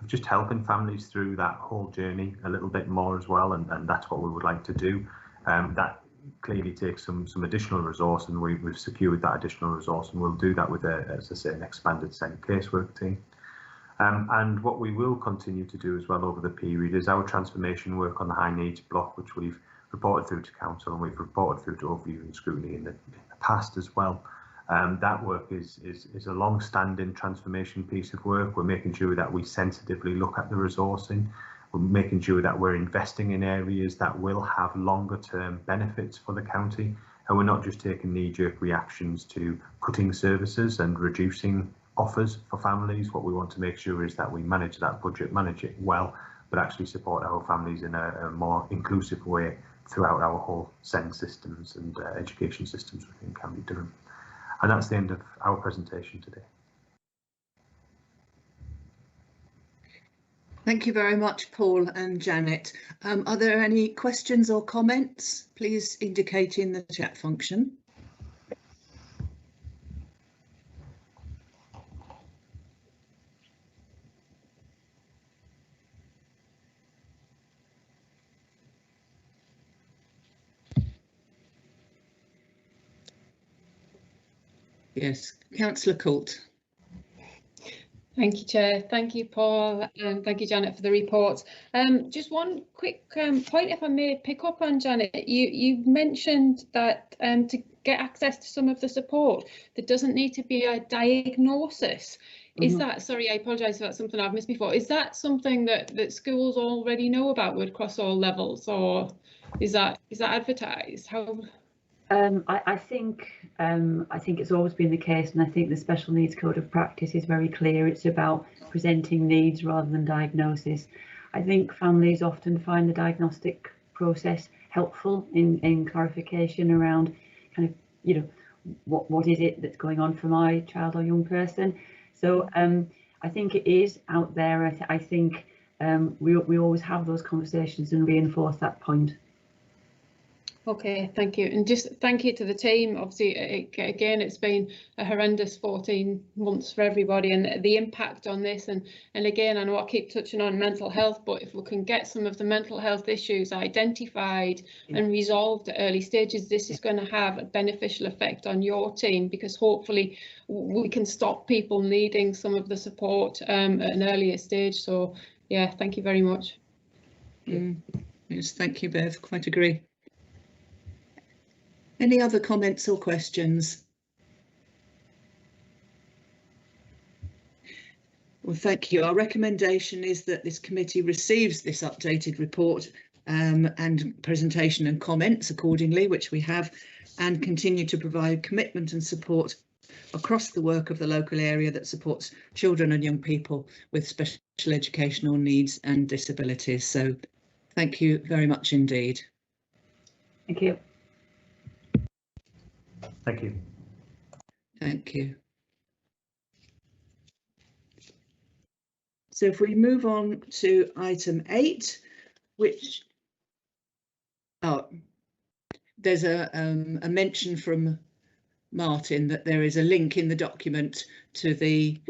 just helping families through that whole journey a little bit more as well, and that's what we would like to do. That clearly takes some additional resource, and we've secured that additional resource, and we'll do that with as I say, an expanded SEND casework team. And what we will continue to do as well over the period is our transformation work on the high needs block, which we've reported through to council and we've reported through to Overview and Scrutiny in the past as well. That work is a long-standing transformation piece of work. We're making sure that we sensitively look at the resourcing. We're making sure that we're investing in areas that will have longer-term benefits for the county, and we're not just taking knee-jerk reactions to cutting services and reducing offers for families. What we want to make sure is that we manage that budget, manage it well, but actually support our families in a more inclusive way throughout our whole SEND systems and education systems within County Durham. And that's the end of our presentation today. Thank you very much, Paul and Janet. Are there any questions or comments? Please indicate in the chat function. Yes, Councillor Coult. Thank you, Chair. Thank you, Paul, and thank you, Janet, for the report. Just one quick point, if I may pick up on, Janet. You mentioned that to get access to some of the support, there doesn't need to be a diagnosis. Is that, sorry, I apologise if that's something I've missed before, is that something that schools already know about across all levels, or is that advertised? How? I think it's always been the case, and I think the Special Needs Code of Practice is very clear. It's about presenting needs rather than diagnosis. I think families often find the diagnostic process helpful in clarification around kind of, you know, what is it that's going on for my child or young person. So I think it is out there. I think we always have those conversations and reinforce that point. Okay, thank you, and just thank you to the team. Obviously, again, it's been a horrendous 14 months for everybody, and the impact on this. And again, I know I keep touching on mental health, but if we can get some of the mental health issues identified and resolved at early stages, this is going to have a beneficial effect on your team, because hopefully we can stop people needing some of the support at an earlier stage. So, yeah, thank you very much. Yes, thank you, Bev. Quite agree. Any other comments or questions? Well, thank you. Our recommendation is that this committee receives this updated report and presentation and comments accordingly, which we have, and continue to provide commitment and support across the work of the local area that supports children and young people with special educational needs and disabilities. So thank you very much indeed. Thank you. Thank you. Thank you. So if we move on to item 8, which there's a mention from Martin that there is a link in the document to the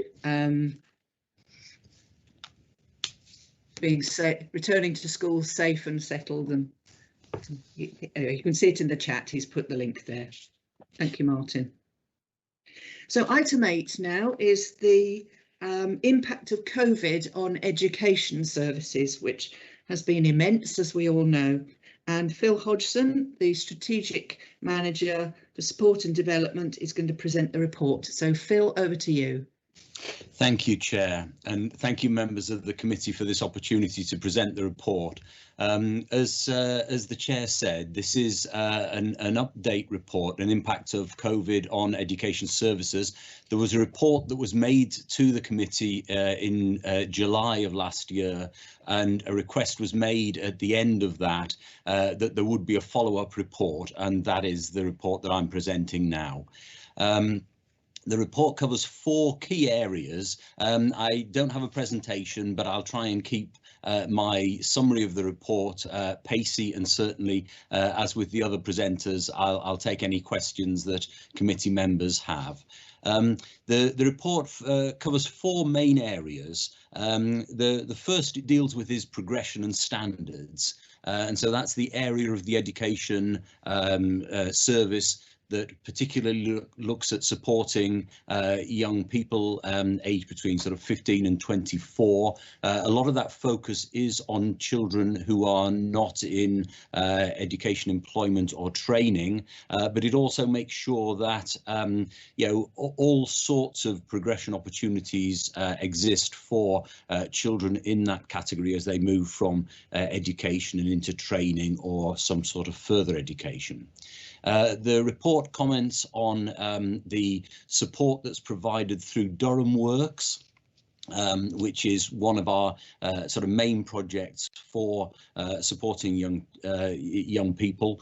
returning to school safe and settled, and anyway, you can see it in the chat. He's put the link there. Thank you, Martin. So item 8 now is the impact of COVID on education services, which has been immense, as we all know. And Phil Hodgson, the Strategic Manager for Support and Development, is going to present the report. So Phil, over to you. Thank you, Chair, and thank you, members of the committee, for this opportunity to present the report. As the Chair said, this is an update report, an impact of COVID on education services. There was a report that was made to the committee in July of last year, and a request was made at the end of that that there would be a follow-up report, and that is the report that I'm presenting now. The report covers 4 key areas. I don't have a presentation, but I'll try and keep my summary of the report pacey, and certainly, as with the other presenters, I'll take any questions that committee members have. The report covers 4 main areas. The first it deals with is progression and standards, and so that's the area of the education service that particularly looks at supporting young people aged between sort of 15 and 24. A lot of that focus is on children who are not in education, employment or training, but it also makes sure that all sorts of progression opportunities exist for children in that category as they move from education and into training or some sort of further education. The report comments on the support that's provided through Durham Works, which is one of our sort of main projects for supporting young people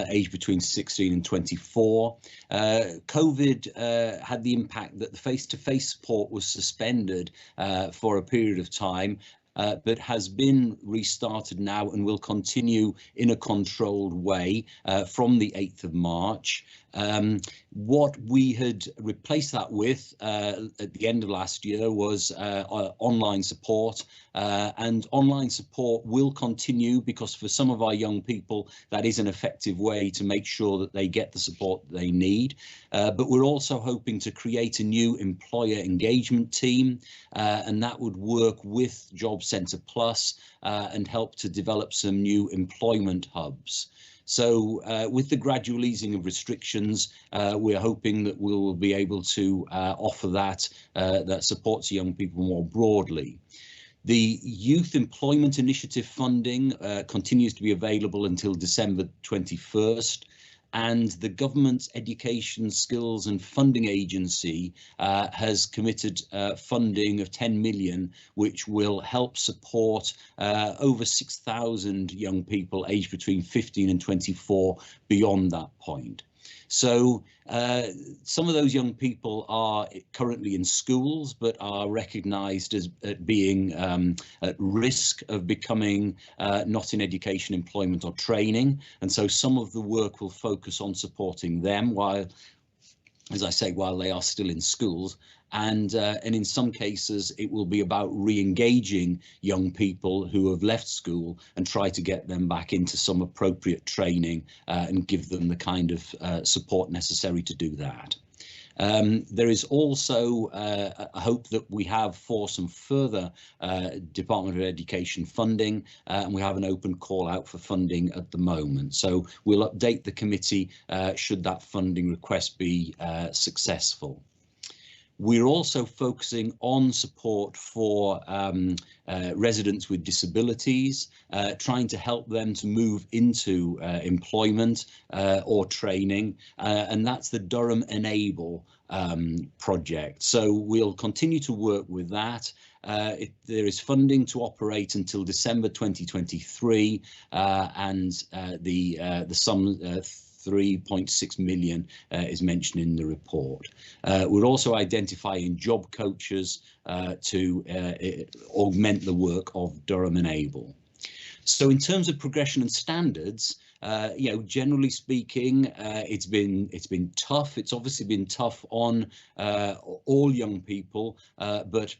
aged between 16 and 24. COVID had the impact that the face-to-face support was suspended for a period of time, but has been restarted now and will continue in a controlled way from the 8th of March. What we had replaced that with at the end of last year was online support, and online support will continue because for some of our young people that is an effective way to make sure that they get the support that they need. But we're also hoping to create a new employer engagement team, and that would work with Job Centre Plus and help to develop some new employment hubs. So with the gradual easing of restrictions, we're hoping that we will be able to offer that supports young people more broadly. The Youth Employment Initiative funding continues to be available until December 21st. And the Government's Education, Skills and Funding Agency has committed funding of 10 million, which will help support over 6,000 young people aged between 15 and 24 beyond that point. So some of those young people are currently in schools, but are recognised as being at risk of becoming not in education, employment or training. And so some of the work will focus on supporting them while, as I say, while they are still in schools. And in some cases, it will be about re-engaging young people who have left school and try to get them back into some appropriate training and give them the kind of support necessary to do that. There is also a hope that we have for some further Department of Education funding, and we have an open call out for funding at the moment. So we'll update the committee should that funding request be successful. We're also focusing on support for residents with disabilities, trying to help them to move into employment or training, and that's the Durham Enable project. So we'll continue to work with that. There is funding to operate until December 2023, and the sum 3.6 million is mentioned in the report. We're also identifying job coaches to augment the work of Durham Enable. So in terms of progression and standards, generally speaking, it's been tough. It's obviously been tough on all young people, but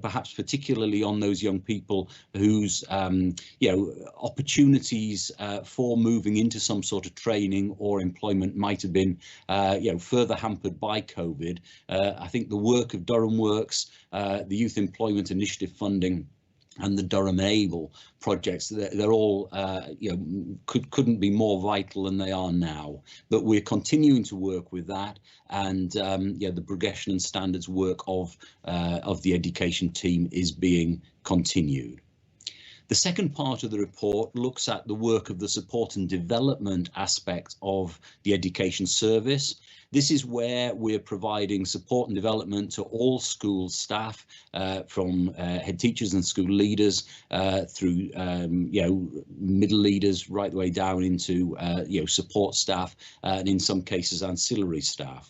perhaps particularly on those young people whose opportunities for moving into some sort of training or employment might have been further hampered by COVID. I think the work of Durham Works, the Youth Employment Initiative funding, and the Durham Enable projects, they're all couldn't be more vital than they are now. But we're continuing to work with that, and the progression and standards work of the education team is being continued. The second part of the report looks at the work of the support and development aspect of the education service. This is where we're providing support and development to all school staff, from head teachers and school leaders through middle leaders right the way down into support staff, and in some cases ancillary staff.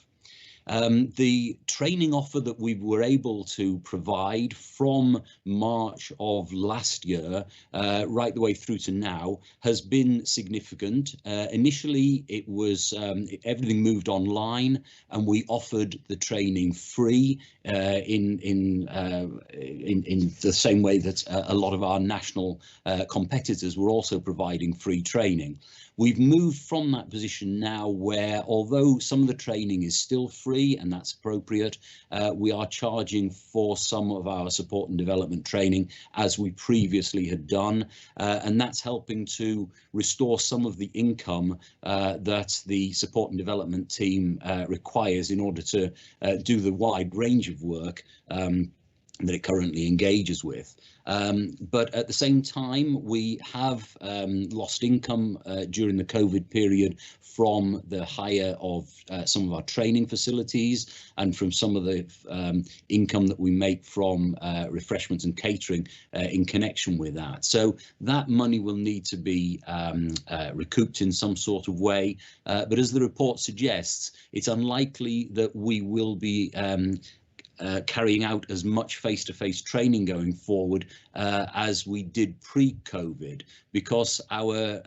The training offer that we were able to provide from March of last year right the way through to now has been significant. Initially, it was everything moved online, and we offered the training free in the same way that a lot of our national competitors were also providing free training. We've moved from that position now where, although some of the training is still free, and that's appropriate, we are charging for some of our support and development training as we previously had done, and that's helping to restore some of the income that the support and development team requires in order to do the wide range of work that it currently engages with. But at the same time, we have lost income during the COVID period from the hire of some of our training facilities and from some of the income that we make from refreshments and catering in connection with that. So that money will need to be recouped in some sort of way. But as the report suggests, it's unlikely that we will be carrying out as much face-to-face training going forward as we did pre-COVID, because our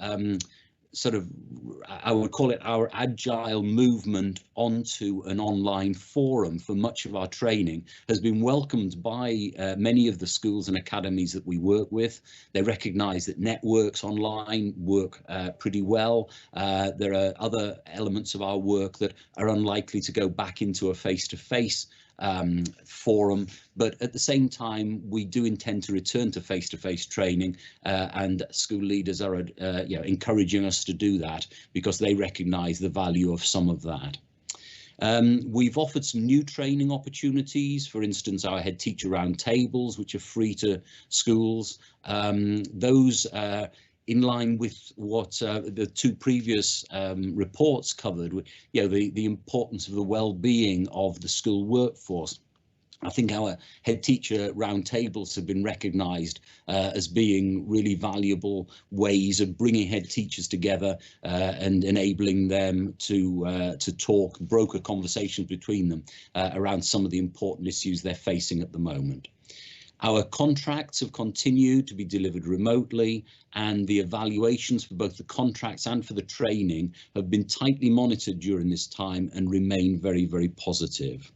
I would call it our agile movement onto an online forum for much of our training has been welcomed by many of the schools and academies that we work with. They recognise that networks online work pretty well. There are other elements of our work that are unlikely to go back into a face-to-face forum, but at the same time we do intend to return to face-to-face training, and school leaders are encouraging us to do that because they recognise the value of some of that. We've offered some new training opportunities, for instance our head teacher roundtables, which are free to schools. Those in line with what the two previous reports covered, the importance of the well-being of the school workforce. I think our head teacher roundtables have been recognised as being really valuable ways of bringing head teachers together and enabling them to talk, broker conversations between them around some of the important issues they're facing at the moment. Our contracts have continued to be delivered remotely, and the evaluations for both the contracts and for the training have been tightly monitored during this time and remain very, very positive.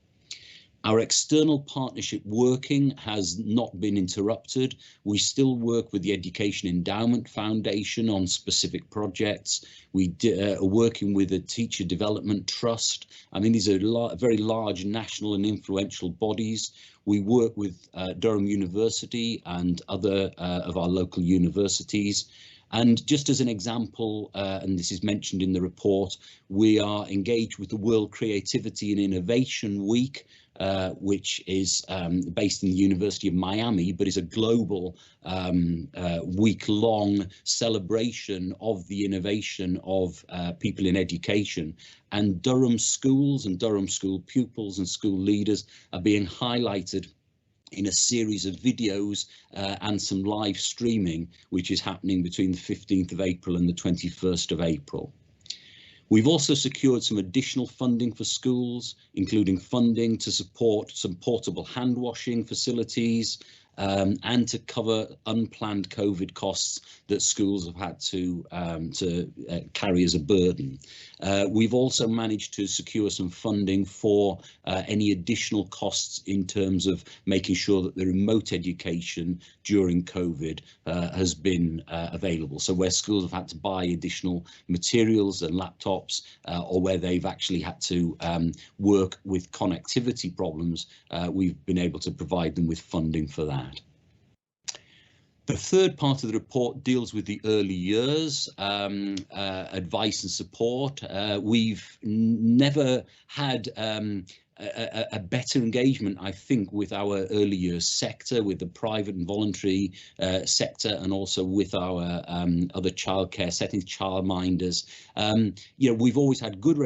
Our external partnership working has not been interrupted. We still work with the Education Endowment Foundation on specific projects. We are working with a Teacher Development Trust. I mean, these are very large national and influential bodies. We work with Durham University and other of our local universities. And just as an example, and this is mentioned in the report, we are engaged with the World Creativity and Innovation Week, which is based in the University of Miami, but is a global week-long celebration of the innovation of people in education. And Durham schools and Durham school pupils and school leaders are being highlighted in a series of videos and some live streaming, which is happening between the 15th of April and the 21st of April. We've also secured some additional funding for schools, including funding to support some portable hand washing facilities and to cover unplanned COVID costs that schools have had to carry as a burden. We've also managed to secure some funding for any additional costs in terms of making sure that the remote education during COVID has been available. So where schools have had to buy additional materials and laptops, or where they've actually had to work with connectivity problems, we've been able to provide them with funding for that. The third part of the report deals with the early years advice and support. We've never had a better engagement, I think, with our early years sector, with the private and voluntary sector, and also with our other childcare settings, childminders. You know, we've always had good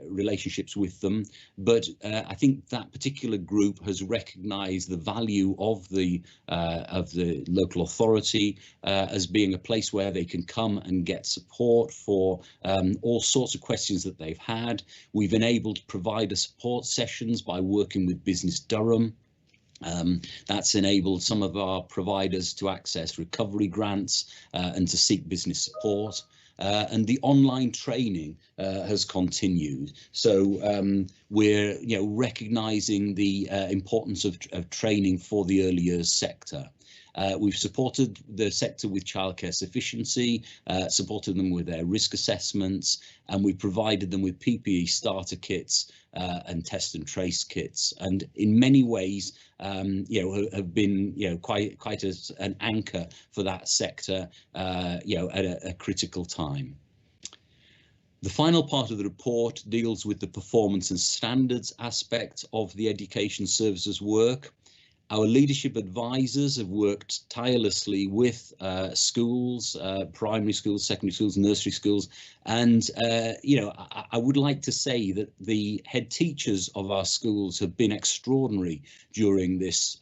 relationships with them, but I think that particular group has recognised the value of the local authority as being a place where they can come and get support for all sorts of questions that they've had. We've enabled provider support sessions by working with Business Durham. That's enabled some of our providers to access recovery grants and to seek business support. And the online training has continued. So we're recognising the importance of training for the early years sector. We've supported the sector with childcare sufficiency, supported them with their risk assessments, and we provided them with PPE starter kits and test and trace kits, and in many ways, have been, quite as an anchor for that sector, at a critical time. The final part of the report deals with the performance and standards aspect of the education services work. Our leadership advisors have worked tirelessly with schools, primary schools, secondary schools, nursery schools, and I would like to say that the head teachers of our schools have been extraordinary during this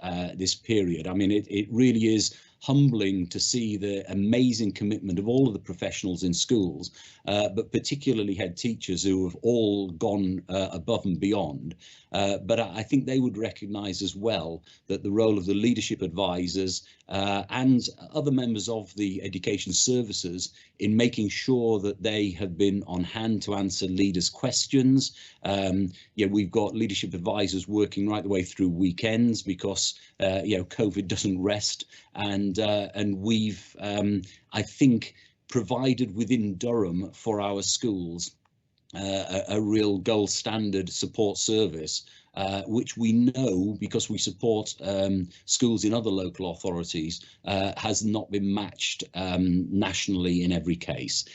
period. I mean, it really is humbling to see the amazing commitment of all of the professionals in schools, but particularly head teachers who have all gone above and beyond. But I think they would recognise as well that the role of the leadership advisors and other members of the education services in making sure that they have been on hand to answer leaders' questions. We've got leadership advisors working right the way through weekends because COVID doesn't rest, and we've I think provided within Durham for our schools a real gold standard support service, which we know, because we support schools in other local authorities, has not been matched nationally in every case.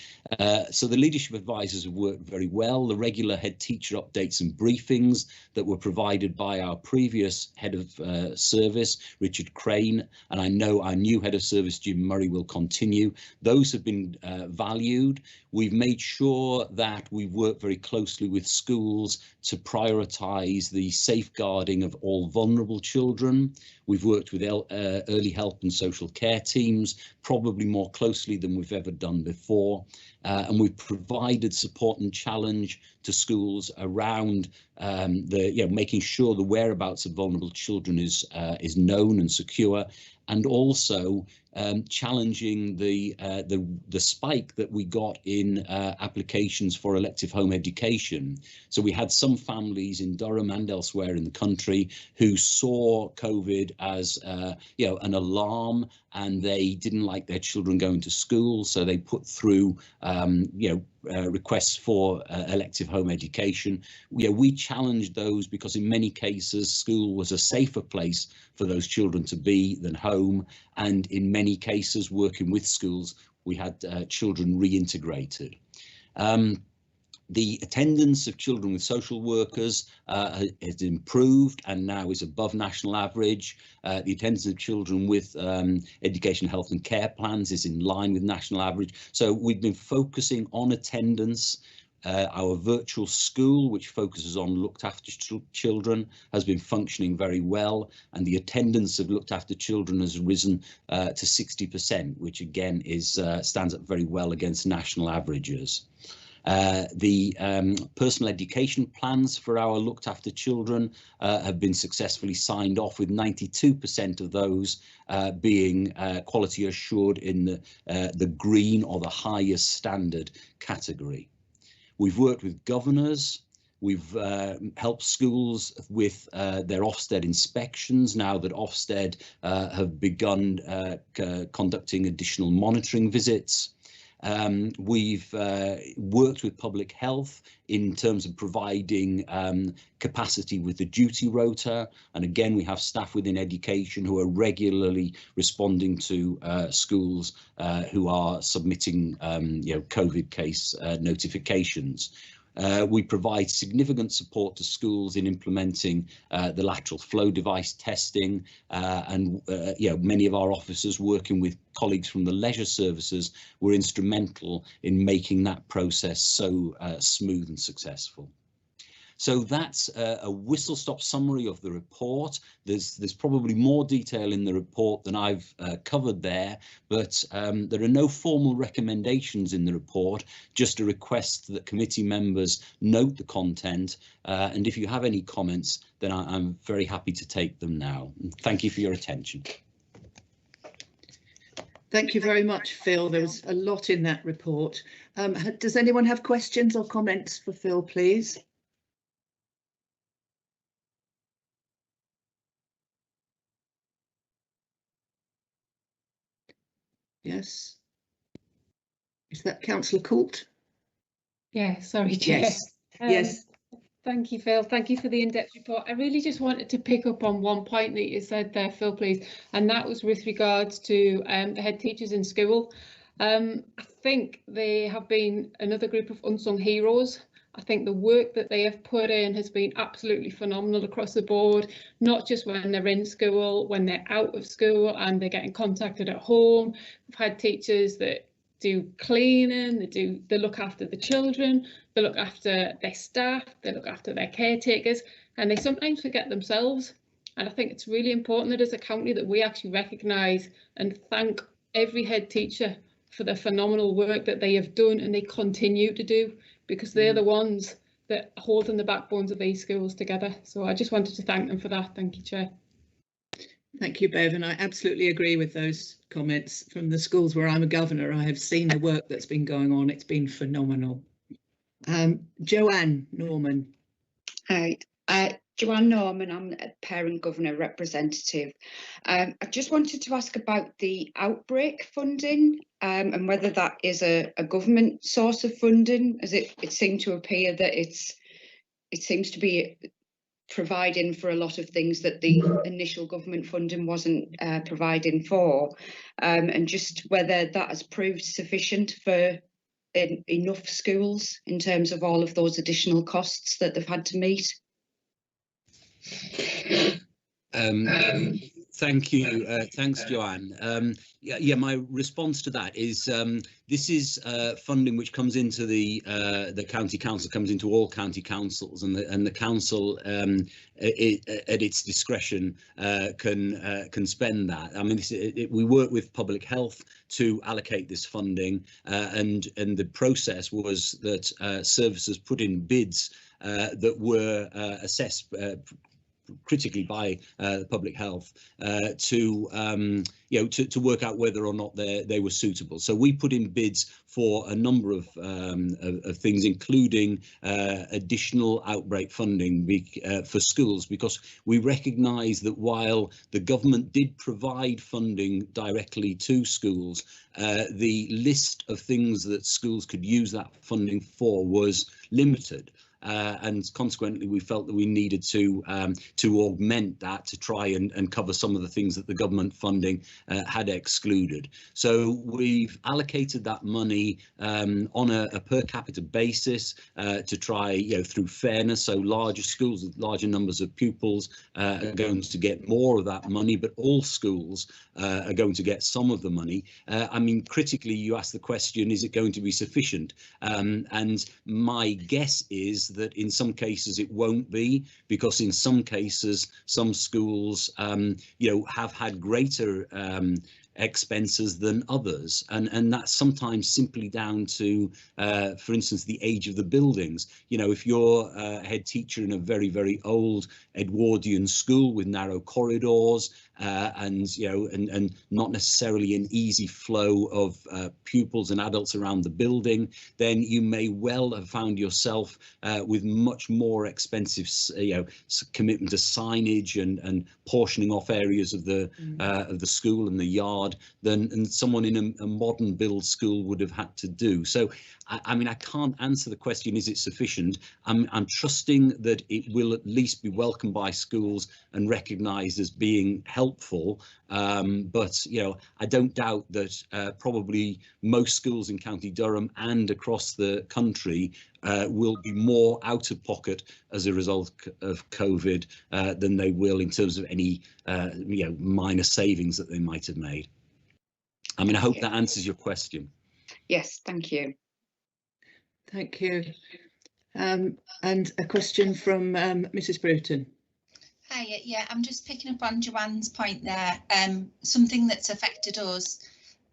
So the leadership advisors have worked very well. The regular head teacher updates and briefings that were provided by our previous head of service, Richard Crane, and I know our new head of service, Jim Murray, will continue. Those have been valued. We've made sure that we work very closely with schools to prioritise the safeguarding of all vulnerable children. We've worked with early help and social care teams, probably more closely than we've ever done before. And we've provided support and challenge to schools around making sure the whereabouts of vulnerable children is known and secure. and also challenging the spike that we got in applications for elective home education. So we had some families in Durham and elsewhere in the country who saw COVID as an alarm, and they didn't like their children going to school, so they put through requests for elective home education. We challenged those because in many cases school was a safer place for those children to be than home, and in many cases working with schools we had children reintegrated. The attendance of children with social workers has improved and now is above national average. The attendance of children with education, health and care plans is in line with national average. So we've been focusing on attendance. Our virtual school, which focuses on looked after children, has been functioning very well, and the attendance of looked after children has risen to 60%, which again stands up very well against national averages. The personal education plans for our looked after children have been successfully signed off, with 92% of those being quality assured in the green or the highest standard category. We've worked with governors. We've helped schools with their Ofsted inspections now that Ofsted have begun conducting additional monitoring visits. We've worked with public health in terms of providing capacity with the duty rota, and again we have staff within education who are regularly responding to schools who are submitting COVID case notifications. We provide significant support to schools in implementing the lateral flow device testing, and many of our officers working with colleagues from the leisure services were instrumental in making that process so smooth and successful. So that's a whistle-stop summary of the report. There's probably more detail in the report than I've covered there, but there are no formal recommendations in the report, just a request that committee members note the content, and if you have any comments, then I'm very happy to take them now. Thank you for your attention. Thank you very much, Phil. There was a lot in that report. Does anyone have questions or comments for Phil, please? Yes. Is that Councillor Coult? Yeah, sorry, Chair. Yes. Yes. Thank you, Phil. Thank you for the in-depth report. I really just wanted to pick up on one point that you said there, Phil, please, and that was with regards to the head teachers in school. I think they have been another group of unsung heroes. I think the work that they have put in has been absolutely phenomenal across the board, not just when they're in school, when they're out of school and they're getting contacted at home. We've had teachers that do cleaning, they look after the children, they look after their staff, they look after their caretakers, and they sometimes forget themselves. And I think it's really important that as a county that we actually recognise and thank every head teacher for the phenomenal work that they have done and they continue to do, because they're the ones that are holding the backbones of these schools together. So I just wanted to thank them for that. Thank you, Chair. Thank you, Bev, and I absolutely agree with those comments. From the schools where I'm a governor, I have seen the work that's been going on. It's been phenomenal. Joanne Norman. Hi, Joanne Norman, I'm a parent governor representative. I just wanted to ask about the outbreak funding and whether that is a government source of funding, as it seemed to appear that it seems to be providing for a lot of things that the initial government funding wasn't providing for, and just whether that has proved sufficient for enough schools in terms of all of those additional costs that they've had to meet. Thank you. Thanks, Joanne. Yeah, my response to that is this is funding which comes into the county council, comes into all county councils, and the council at its discretion can spend that. I mean, we work with public health to allocate this funding, and the process was that services put in bids that were assessed critically by public health to work out whether or not they were suitable. So we put in bids for a number of things, including additional outbreak funding for schools, because we recognise that while the government did provide funding directly to schools, the list of things that schools could use that funding for was limited. And consequently, we felt that we needed to augment that to try and cover some of the things that the government funding had excluded. So we've allocated that money on a per capita basis to try, through fairness. So larger schools with larger numbers of pupils are going to get more of that money, but all schools are going to get some of the money. I mean, critically, you asked the question, is it going to be sufficient? And my guess is that in some cases it won't be, because in some cases some schools have had greater expenses than others, and that's sometimes simply down to for instance, the age of the buildings. If you're a head teacher in a very, very old Edwardian school with narrow corridors and not necessarily an easy flow of pupils and adults around the building, then you may well have found yourself with much more expensive commitment to signage and portioning off areas of the school and the yard than someone in a modern build school would have had to do. So I mean, I can't answer the question, is it sufficient? I'm trusting that it will at least be welcomed by schools and recognised as being helpful. But I don't doubt that probably most schools in County Durham and across the country will be more out of pocket as a result of COVID than they will in terms of any minor savings that they might have made. I mean, I hope that answers your question. Yes, thank you. Thank you. And a question from Mrs. Bruton. Hi, yeah, I'm just picking up on Joanne's point there. Something that's affected us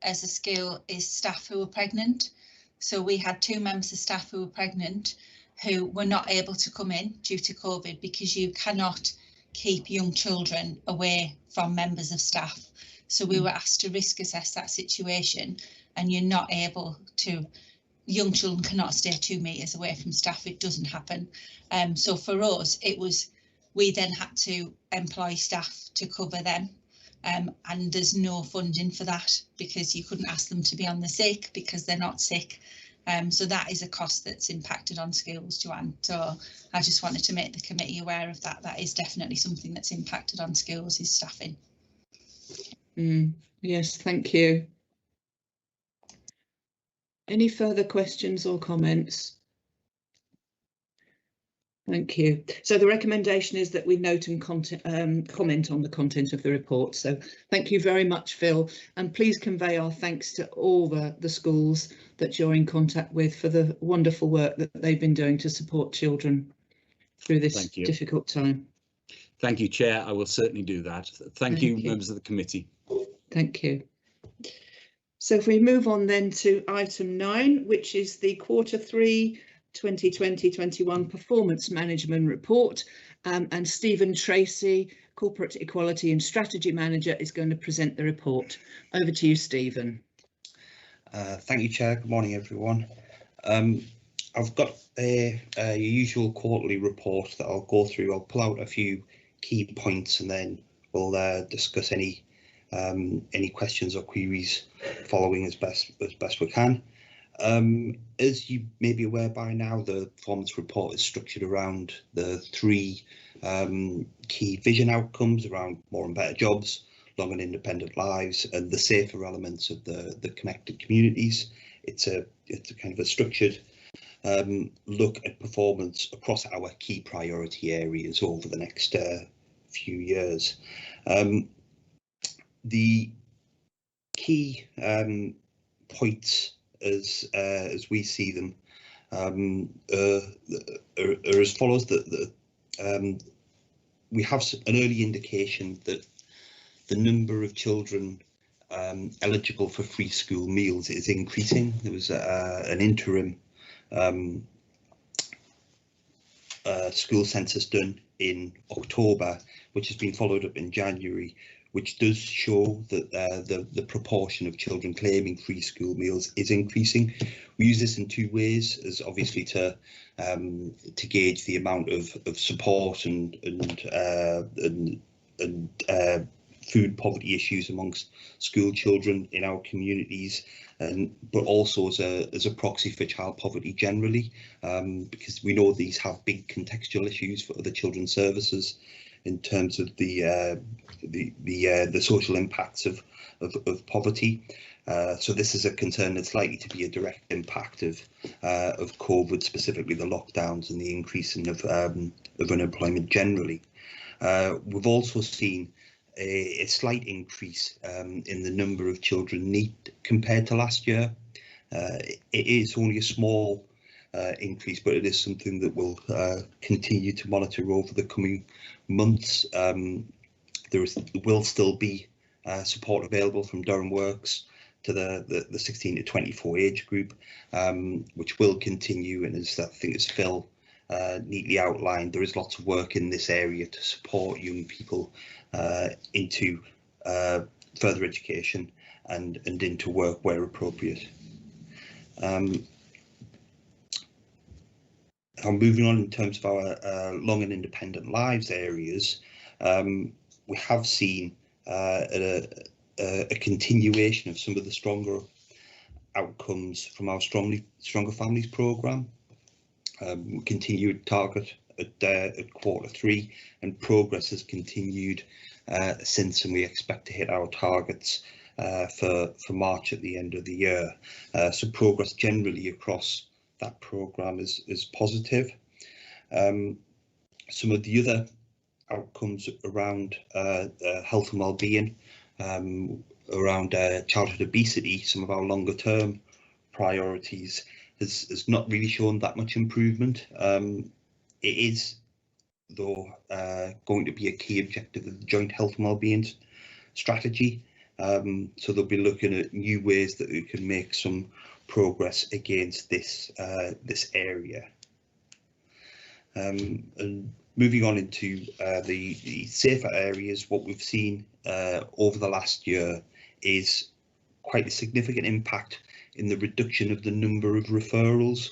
as a school is staff who are pregnant. So we had 2 members of staff who were pregnant who were not able to come in due to COVID, because you cannot keep young children away from members of staff. So we were asked to risk assess that situation, and you're not able to. Young children cannot stay 2 meters away from staff. It doesn't happen. So for us, we then had to employ staff to cover them. And there's no funding for that, because you couldn't ask them to be on the sick because they're not sick. So that is a cost that's impacted on schools, Joanne. So I just wanted to make the committee aware of that. That is definitely something that's impacted on schools, is staffing. Yes, thank you. Any further questions or comments? Thank you. So the recommendation is that we note and comment on the content of the report. So thank you very much, Phil, and please convey our thanks to all the schools that you're in contact with for the wonderful work that they've been doing to support children through this difficult time. Thank you, Chair. I will certainly do that. Thank you, members of the committee. Thank you. So if we move on then to item 9, which is the Q3 2020-21 Performance Management Report, and Stephen Tracy, Corporate Equality and Strategy Manager, is going to present the report. Over to you, Stephen. Thank you, Chair. Good morning, everyone. I've got a usual quarterly report that I'll go through. I'll pull out a few key points and then we'll discuss any questions or queries following as best we can. As you may be aware by now, the performance report is structured around the 3 key vision outcomes around more and better jobs, long and independent lives, and the safer elements of the connected communities. It's a kind of a structured look at performance across our key priority areas over the next few years. The key points as we see them are as follows: that we have an early indication that the number of children eligible for free school meals is increasing. There was an interim school census done in October, which has been followed up in January, which does show that the proportion of children claiming free school meals is increasing. We use this in two ways, as obviously to gauge the amount of support and food poverty issues amongst school children in our communities, but also as a proxy for child poverty generally, because we know these have big contextual issues for other children's services in terms of the social impacts of poverty. So this is a concern that's likely to be a direct impact of COVID, specifically the lockdowns and the increase of unemployment generally. We've also seen a slight increase in the number of children in need compared to last year. It is only a small increase, but it is something that we'll continue to monitor over the coming months. There will still be support available from Durham Works to the 16 to 24 age group, which will continue, and as I think as Phil neatly outlined, there is lots of work in this area to support young people into further education and into work where appropriate. I'm moving on in terms of our long and independent lives areas. We have seen a continuation of some of the stronger outcomes from our Stronger Families programme. We continued target at Q3, and progress has continued since, and we expect to hit our targets for March at the end of the year. So progress generally across that programme is positive. Some of the other outcomes around health and well-being, around childhood obesity, some of our longer term priorities has not really shown that much improvement. It is, though, going to be a key objective of the joint health and wellbeing strategy. So they'll be looking at new ways that we can make some progress against this area. And moving on into the safer areas, what we've seen over the last year is quite a significant impact in the reduction of the number of referrals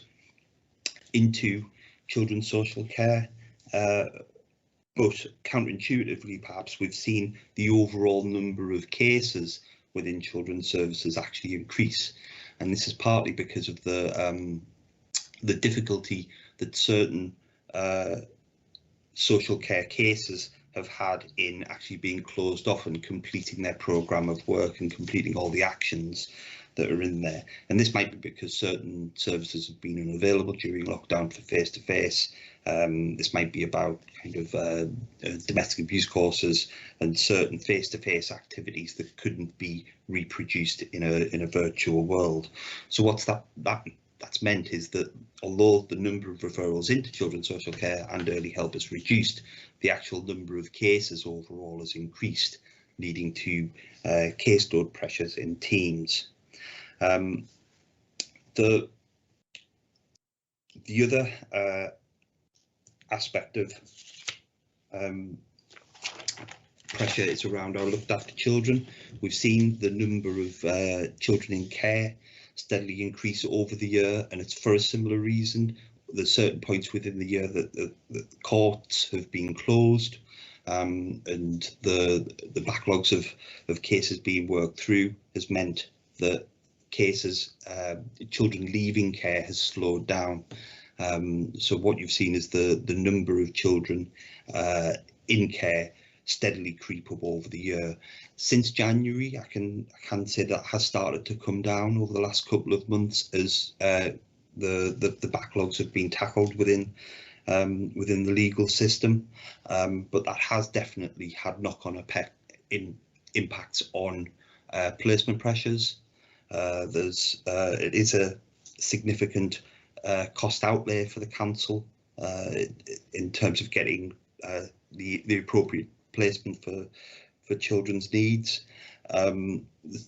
into children's social care. But counterintuitively, perhaps, we've seen the overall number of cases within children's services actually increase. And this is partly because of the difficulty that certain social care cases have had in actually being closed off and completing their programme of work and completing all the actions that are in there. And this might be because certain services have been unavailable during lockdown for face-to-face. This might be about kind of domestic abuse courses and certain face-to-face activities that couldn't be reproduced in a virtual world. So what's that's meant is that although the number of referrals into children's social care and early help has reduced, the actual number of cases overall has increased, leading to caseload pressures in teams. The other aspect of pressure is around our looked after children. We've seen the number of children in care steadily increase over the year, and it's for a similar reason. There's certain points within the year that the courts have been closed, and the backlogs of cases being worked through has meant that cases, children leaving care has slowed down. So what you've seen is the number of children in care steadily creep up over the year. Since January, I can say that has started to come down over the last couple of months as the backlogs have been tackled within the legal system, but that has definitely had knock-on impacts on placement pressures. It is a significant cost outlay for the council in terms of getting the appropriate placement for children's needs. The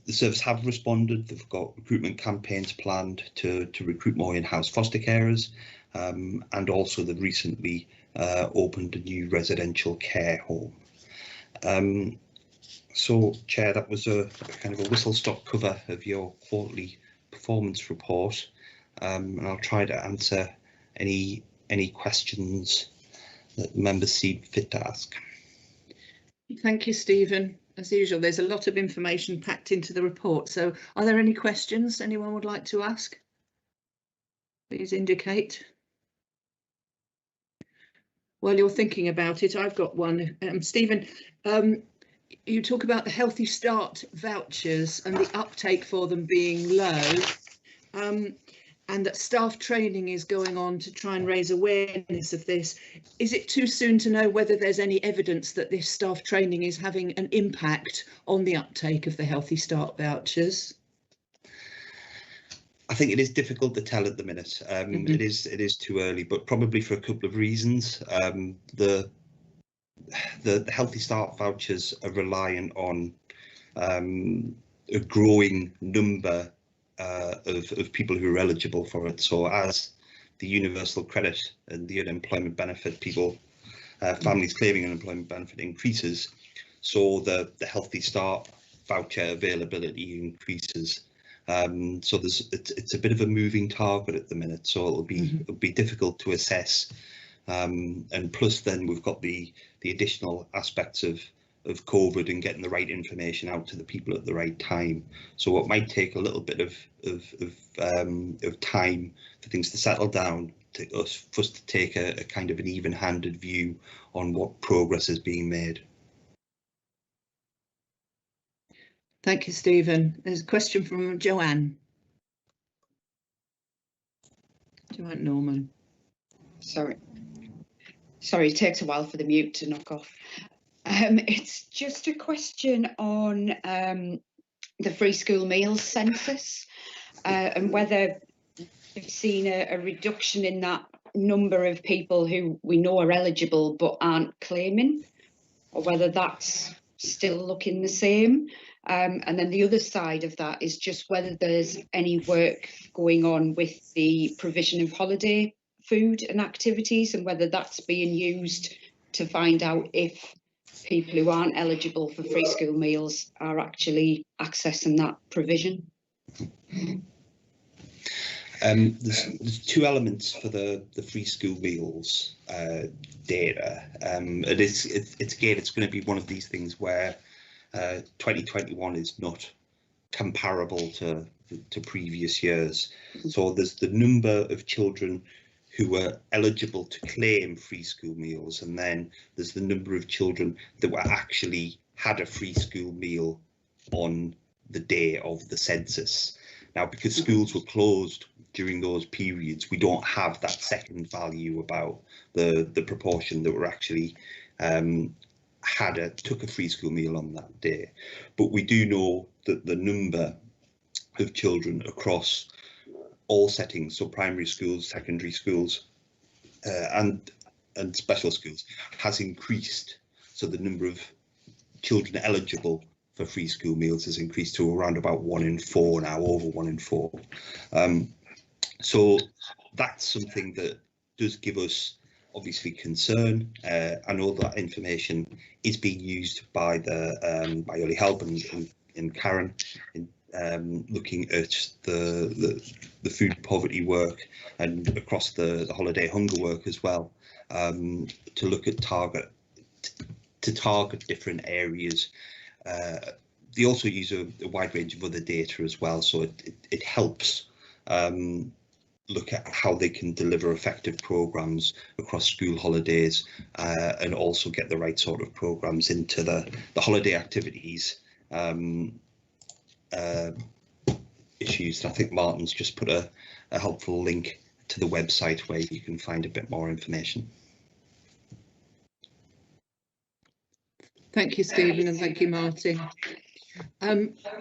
service have responded. They've got recruitment campaigns planned to recruit more in-house foster carers, and also they've recently opened a new residential care home. So, Chair, that was a kind of a whistle-stop cover of your quarterly performance report, and I'll try to answer any questions that members see fit to ask. Thank you, Stephen. As usual, there's a lot of information packed into the report. So are there any questions anyone would like to ask? Please indicate. While you're thinking about it, I've got one. Stephen, you talk about the Healthy Start vouchers and the uptake for them being low, and that staff training is going on to try and raise awareness of this. Is it too soon to know whether there's any evidence that this staff training is having an impact on the uptake of the Healthy Start vouchers? I think it is difficult to tell at the minute. It is too early, but probably for a couple of reasons. The Healthy Start vouchers are reliant on a growing number of people who are eligible for it. So as the universal credit and the unemployment benefit people, families claiming unemployment benefit increases, so the Healthy Start voucher availability increases. So it's a bit of a moving target at the minute, so it'll be difficult to assess. And plus then we've got the additional aspects of COVID and getting the right information out to the people at the right time. So it might take a little bit of time for things to settle down, for us to take a kind of an even-handed view on what progress is being made. Thank you, Stephen. There's a question from Joanne. Joanne Norman. Sorry, it takes a while for the mute to knock off. It's just a question on the free school meals census and whether we've seen a reduction in that number of people who we know are eligible but aren't claiming, or whether that's still looking the same. And then the other side of that is just whether there's any work going on with the provision of holiday food and activities, and whether that's being used to find out if people who aren't eligible for free school meals are actually accessing that provision. There's two elements for the free school meals data. It's going to be one of these things where 2021 is not comparable to previous years. So there's the number of children who were eligible to claim free school meals, and then there's the number of children that were actually had a free school meal on the day of the census. Now, because schools were closed during those periods, we don't have that second value about the proportion that were actually took a free school meal on that day. But we do know that the number of children across all settings, so primary schools, secondary schools, and special schools, has increased. So the number of children eligible for free school meals has increased to around about 1 in 4 now, over 1 in 4. So that's something that does give us obviously concern. I know that information is being used by by Early Help and Karen in looking at the food poverty work and across the holiday hunger work as well, to look at target different areas. They also use a wide range of other data as well, so it helps look at how they can deliver effective programs across school holidays, and also get the right sort of programs into the holiday activities issues. And I think Martin's just put a helpful link to the website where you can find a bit more information. Thank you, Stephen, and thank you, Martin.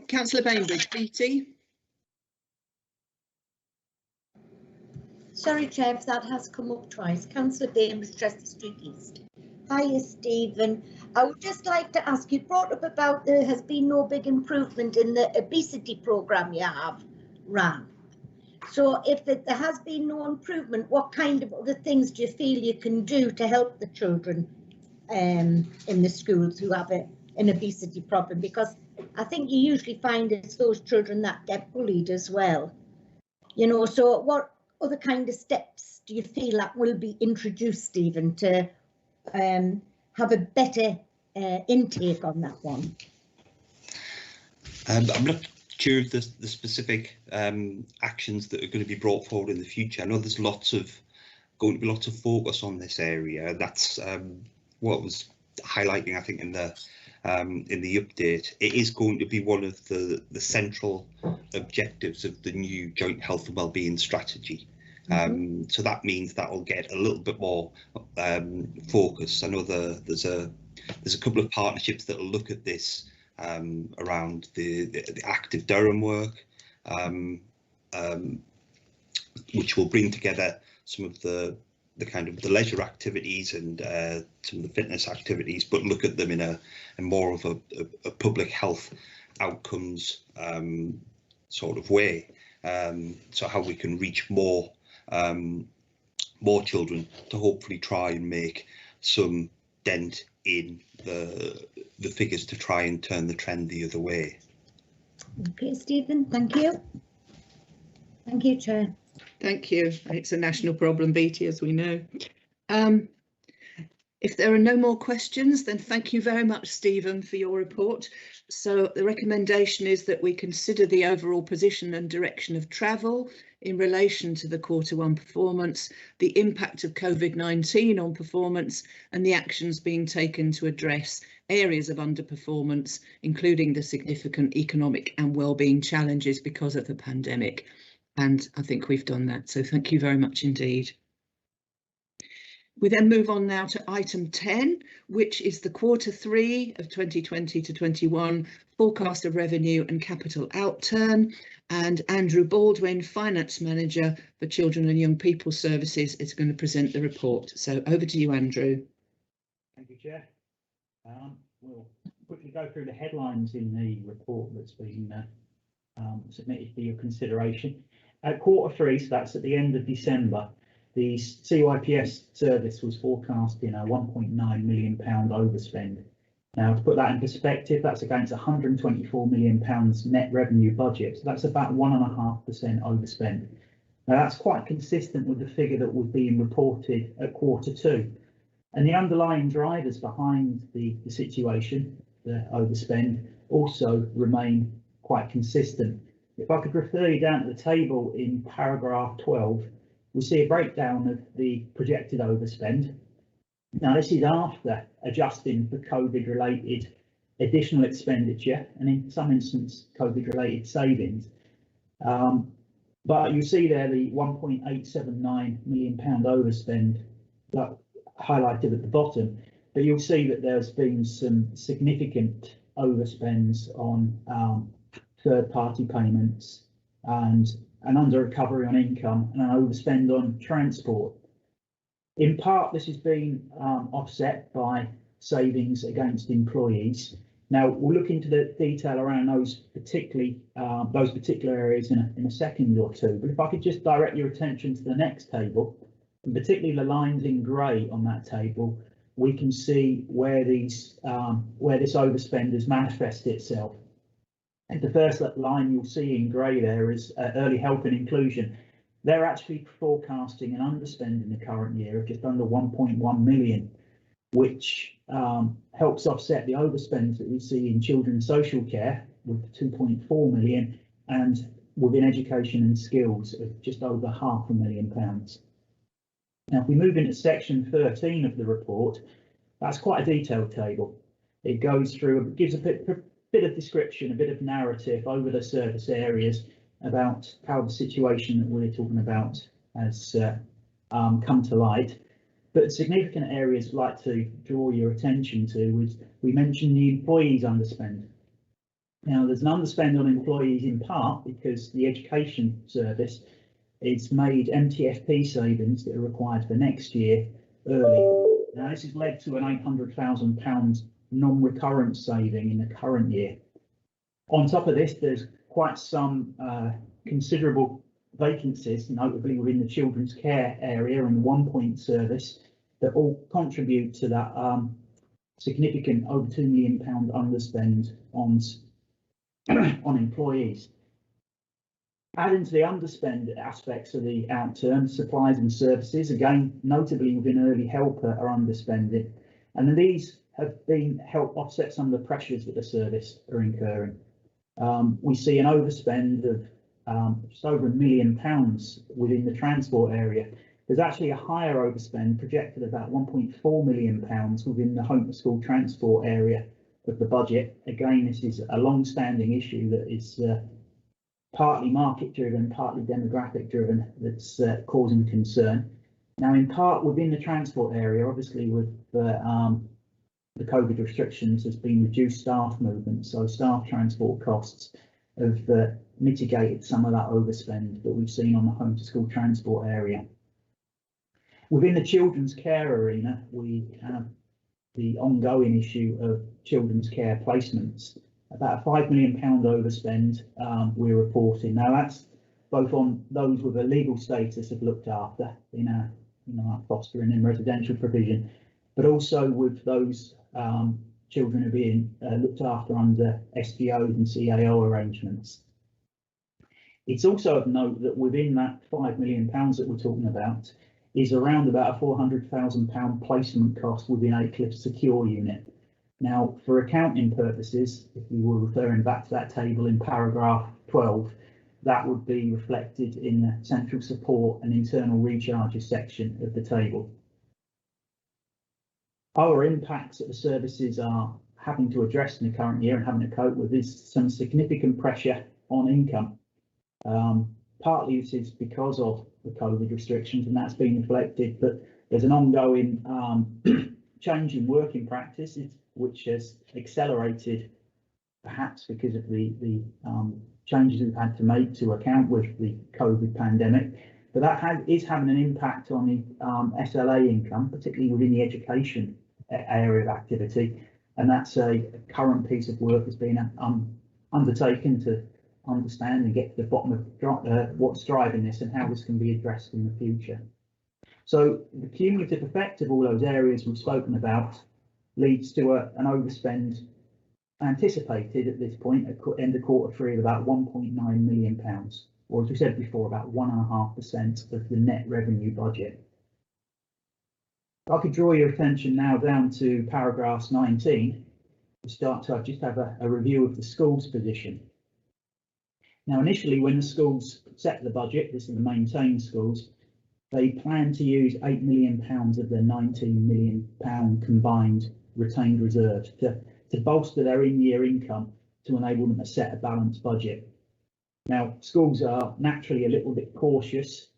Councillor Bainbridge, BT. Sorry, Chair, if that has come up twice. Councillor Bainbridge, Chester Street East. Hiya, Stephen. I would just like to ask, you brought up about there has been no big improvement in the obesity programme you have run. So if there has been no improvement, what kind of other things do you feel you can do to help the children in the schools who have an obesity problem? Because I think you usually find it's those children that get bullied as well. You know, so what other kind of steps do you feel that will be introduced, Stephen, to have a better intake on that one? I'm not sure of the specific actions that are going to be brought forward in the future. I know there's going to be lots of focus on this area. That's what was highlighting, I think, in the update. It is going to be one of the central objectives of the new joint health and wellbeing strategy. So that means that will get a little bit more focus. I know there's a couple of partnerships that will look at this around the active Durham work, which will bring together some of the kind of the leisure activities and some of the fitness activities, but look at them in more of a public health outcomes sort of way. So how we can reach more children to hopefully try and make some dent in the figures to try and turn the trend the other way. Okay, Stephen, thank you. Thank you, Chair. Thank you. It's a national problem, Beatty, as we know. If there are no more questions, then thank you very much, Stephen, for your report. So the recommendation is that we consider the overall position and direction of travel in relation to the Q1 performance, the impact of COVID-19 on performance, and the actions being taken to address areas of underperformance, including the significant economic and wellbeing challenges because of the pandemic. And I think we've done that. So thank you very much indeed. We then move on now to item 10, which is the Q3 of 2020 to 21 forecast of revenue and capital outturn. And Andrew Baldwin, Finance Manager for Children and Young People Services, is going to present the report. So over to you, Andrew. Thank you, Chair. We'll quickly go through the headlines in the report that's been submitted for your consideration. At Q3, so that's at the end of December, the CYPS service was forecasting a £1.9 million overspend. Now, to put that in perspective, that's against £124 million net revenue budget, so that's about 1.5% overspend. Now, that's quite consistent with the figure that was being reported at Q2. And the underlying drivers behind the situation, the overspend, also remain quite consistent. If I could refer you down to the table in paragraph 12, we see a breakdown of the projected overspend. Now, this is after adjusting for COVID-related additional expenditure and in some instances COVID-related savings. But you see there the £1.879 million overspend that highlighted at the bottom. But you'll see that there's been some significant overspends on third-party payments and an under recovery on income and an overspend on transport. In part, this has been offset by savings against employees. Now, we'll look into the detail around those particular areas in a second or two. But if I could just direct your attention to the next table, and particularly the lines in grey on that table, we can see where this overspend has manifested itself. And the first line you'll see in grey there is early help and inclusion. They're actually forecasting an underspend in the current year of just under 1.1 million, which helps offset the overspends that we see in children's social care with 2.4 million and within education and skills of just over £500,000. Now, if we move into section 13 of the report, that's quite a detailed table. It goes through, it gives a bit of description, a bit of narrative over the service areas about how the situation that we're talking about has come to light. But significant areas I'd like to draw your attention to is we mentioned the employees underspend. Now, there's an underspend on employees in part because the education service it's made MTFP savings that are required for next year early. Now, this has led to an £800,000 non-recurrent saving in the current year. On top of this, there's quite some considerable vacancies, notably within the children's care area and the 1 point service, that all contribute to that significant over £2 million underspend on on employees. Adding to the underspend aspects of the outturn, supplies and services, again, notably within early help are underspending, and these have been helped offset some of the pressures that the service are incurring. We see an overspend of just over £1 million within the transport area. There's actually a higher overspend projected about £1.4 million within the home to school transport area of the budget. Again, this is a long-standing issue that is partly market driven, partly demographic driven, that's causing concern. Now, in part within the transport area, obviously with the COVID restrictions, has been reduced staff movement, so staff transport costs have mitigated some of that overspend that we've seen on the home to school transport area. Within the children's care arena, we have the ongoing issue of children's care placements. About a £5 million overspend we're reporting. Now that's both on those with a legal status of looked after in our fostering and residential provision, but also with those children who are being looked after under SDOs and CAO arrangements. It's also of note that within that £5 million that we're talking about is around about a £400,000 placement cost within Aycliffe's secure unit. Now, for accounting purposes, if we were referring back to that table in paragraph 12, that would be reflected in the central support and internal recharges section of the table. Other impacts that the services are having to address in the current year and having to cope with is some significant pressure on income. Partly this is because of the COVID restrictions, and that's been reflected, but there's an ongoing change in working practices, which has accelerated, perhaps because of the changes we've had to make to account with the COVID pandemic. But that is having an impact on the SLA income, particularly within the education area of activity. And that's a current piece of work that's been undertaken to understand and get to the bottom of what's driving this and how this can be addressed in the future. So the cumulative effect of all those areas we've spoken about leads to an overspend anticipated at this point at end of Q3 of about £1.9 million, or as we said before, about 1.5% of the net revenue budget. I could draw your attention now down to paragraphs 19 to start to just have a review of the school's position. Now, initially, when the schools set the budget, this is the maintained schools, they plan to use £8 million of their £19 million combined retained reserve to bolster their in-year income to enable them to set a balanced budget. Now, schools are naturally a little bit cautious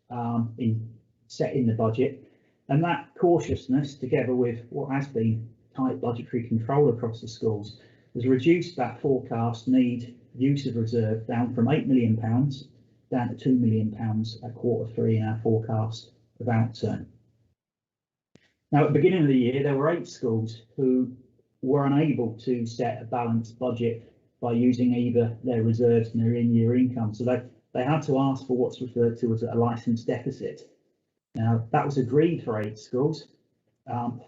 in setting the budget, and that cautiousness, together with what has been tight budgetary control across the schools, has reduced that forecast need use of reserve down from £8 million down to £2 million at Q3 in our forecast of outturn. Now, at the beginning of the year, there were 8 schools who were unable to set a balanced budget by using either their reserves and their in-year income. So they had to ask for what's referred to as a licence deficit. Now, that was agreed for 8 schools.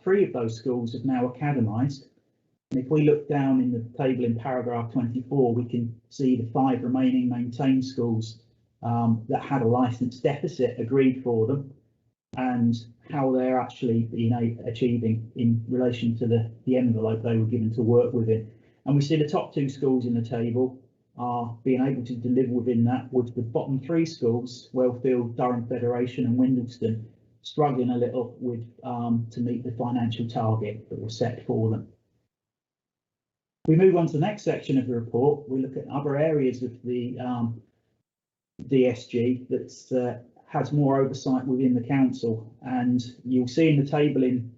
3 of those schools have now academised. And if we look down in the table in paragraph 24, we can see the 5 remaining maintained schools that had a licence deficit agreed for them, and how they're actually achieving in relation to the envelope they were given to work within. And we see the top 2 schools in the table are being able to deliver within that, with the bottom 3 schools, Wellfield, Durham Federation and Windleston, struggling a little with to meet the financial target that was set for them. We move on to the next section of the report. We look at other areas of the DSG that has more oversight within the council, and you'll see in the table in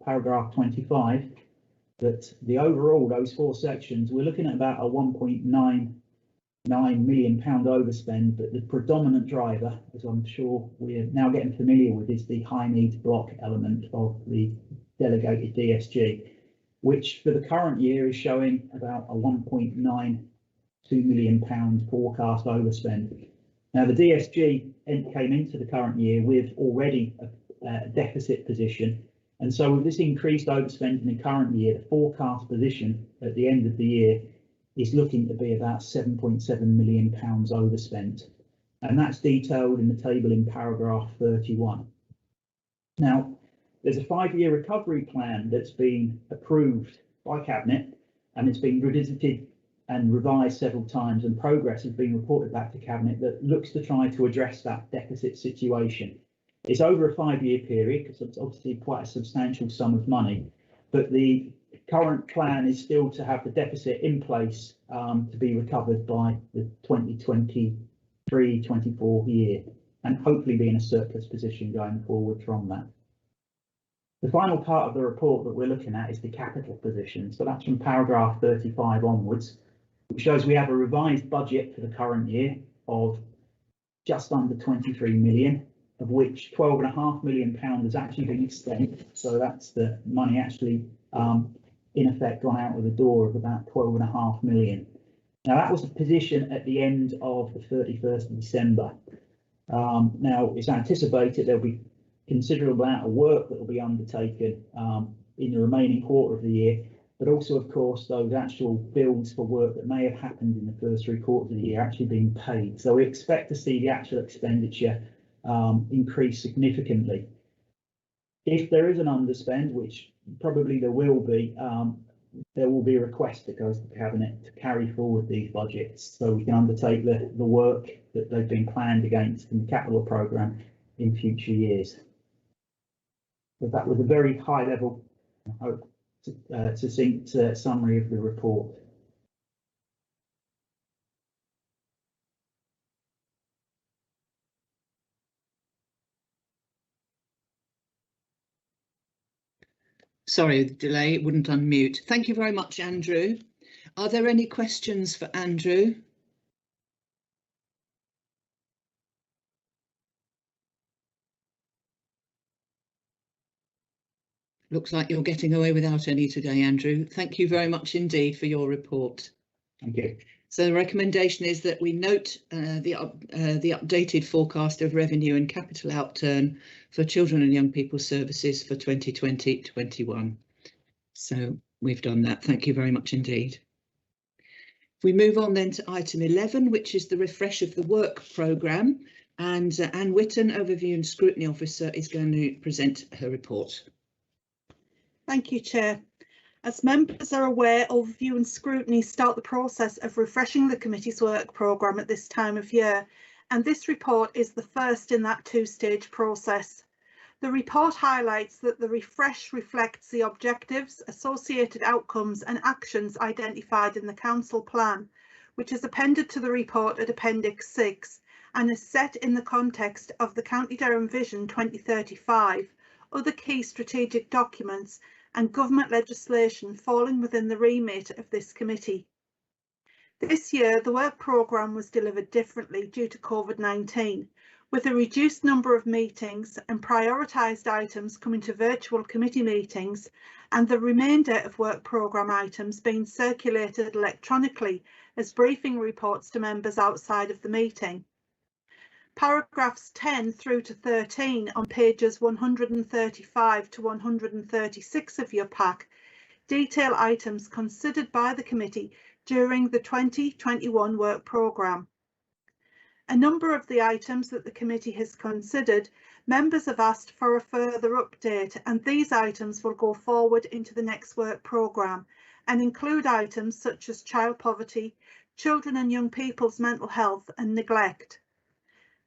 paragraph 25 that the overall, those 4 sections, we're looking at about a £1.99 million overspend, but the predominant driver, as I'm sure we're now getting familiar with, is the high needs block element of the delegated DSG, which for the current year is showing about a £1.92 million forecast overspend. Now, the DSG came into the current year with already a deficit position, and so with this increased overspend in the current year, the forecast position at the end of the year is looking to be about £7.7 million overspent, and that's detailed in the table in paragraph 31. Now, there's a 5-year recovery plan that's been approved by Cabinet, and it's been revisited and revised several times, and progress has been reported back to Cabinet that looks to try to address that deficit situation. It's over a 5-year period, because it's obviously quite a substantial sum of money, but the current plan is still to have the deficit in place to be recovered by the 2023-24 year, and hopefully be in a surplus position going forward from that. The final part of the report that we're looking at is the capital position. So that's from paragraph 35 onwards, which shows we have a revised budget for the current year of just under 23 million, of which £12.5 million has actually been spent. So that's the money actually in effect gone out of the door of about 12.5 million. Now that was a position at the end of the 31st of December. Now it's anticipated there'll be considerable amount of work that will be undertaken in the remaining quarter of the year, but also, of course, those actual bills for work that may have happened in the first 3 quarters of the year actually being paid. So we expect to see the actual expenditure increase significantly. If there is an underspend, which probably there will be a request that goes to Cabinet to carry forward these budgets so we can undertake the work that they've been planned against in the capital programme in future years. But that was a very high level, I hope, succinct summary of the report. Sorry, the delay, it wouldn't unmute. Thank you very much, Andrew. Are there any questions for Andrew? Looks like you're getting away without any today, Andrew. Thank you very much indeed for your report. Thank you. So the recommendation is that we note the updated forecast of revenue and capital outturn for children and young people services for 2020-21. So we've done that. Thank you very much indeed. We move on then to item 11, which is the refresh of the work programme, and Anne Whitton, Overview and Scrutiny Officer, is going to present her report. Thank you, Chair. As members are aware, Overview and Scrutiny start the process of refreshing the committee's work programme at this time of year, and this report is the first in that 2-stage process. The report highlights that the refresh reflects the objectives, associated outcomes and actions identified in the Council Plan, which is appended to the report at Appendix 6 and is set in the context of the County Durham Vision 2035, other key strategic documents and government legislation falling within the remit of this committee. This year, the work programme was delivered differently due to COVID-19, with a reduced number of meetings and prioritised items coming to virtual committee meetings, and the remainder of work programme items being circulated electronically as briefing reports to members outside of the meeting. Paragraphs 10 through to 13 on pages 135 to 136 of your pack detail items considered by the committee during the 2021 work programme. A number of the items that the committee has considered, members have asked for a further update, and these items will go forward into the next work programme and include items such as child poverty, children and young people's mental health and neglect.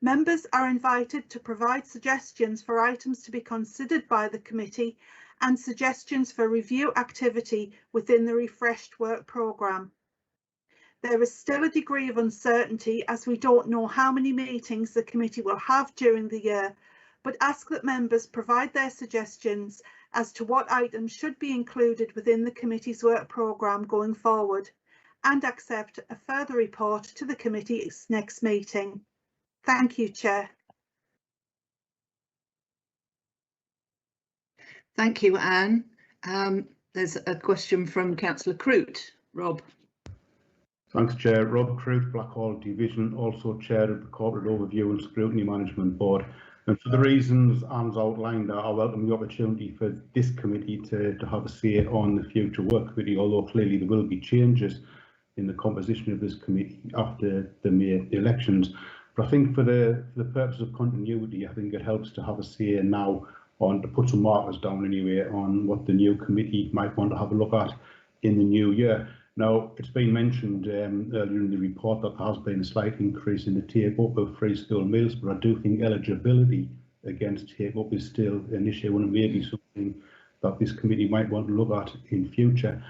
Members are invited to provide suggestions for items to be considered by the committee and suggestions for review activity within the refreshed work programme. There is still a degree of uncertainty as we don't know how many meetings the committee will have during the year, but ask that members provide their suggestions as to what items should be included within the committee's work programme going forward, and accept a further report to the committee's next meeting. Thank you, Chair. Thank you, Anne. There's a question from Councillor Croot. Rob. Thanks, Chair. Rob Crute, Blackhall Division, also Chair of the Corporate Overview and Scrutiny Management Board. And for the reasons Anne's outlined, I welcome the opportunity for this committee to have a say on the future work committee, although clearly there will be changes in the composition of this committee after the May elections. But I think for the purpose of continuity, I think it helps to have a say now on, to put some markers down anyway, on what the new committee might want to have a look at in the new year. Now, it's been mentioned earlier in the report that there has been a slight increase in the take-up of free school meals, but I do think eligibility against take-up is still an issue, and it may be something that this committee might want to look at in future.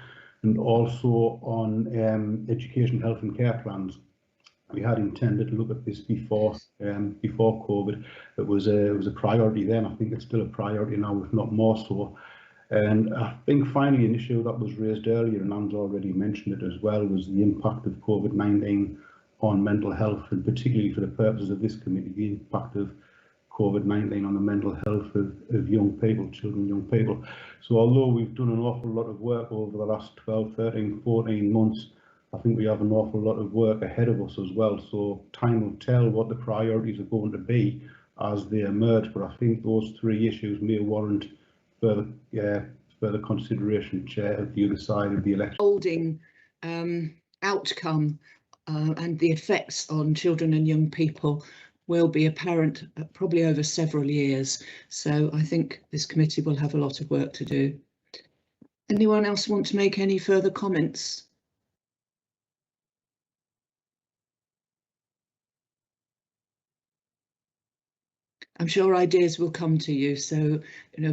And also on education, health and care plans. We had intended to look at this before COVID. It was a priority then. I think it's still a priority now, if not more so. And I think finally an issue that was raised earlier, and Anne's already mentioned it as well, was the impact of COVID-19 on mental health, and particularly for the purposes of this committee, the impact of COVID-19 on the mental health of young people, children, young people. So although we've done an awful lot of work over the last 12, 13, 14 months, I think we have an awful lot of work ahead of us as well. So time will tell what the priorities are going to be as they emerge. But I think those three issues may warrant further consideration, Chair, at the other side of the election. Holding outcome and the effects on children and young people will be apparent probably over several years. So I think this committee will have a lot of work to do. Anyone else want to make any further comments? I'm sure ideas will come to you, so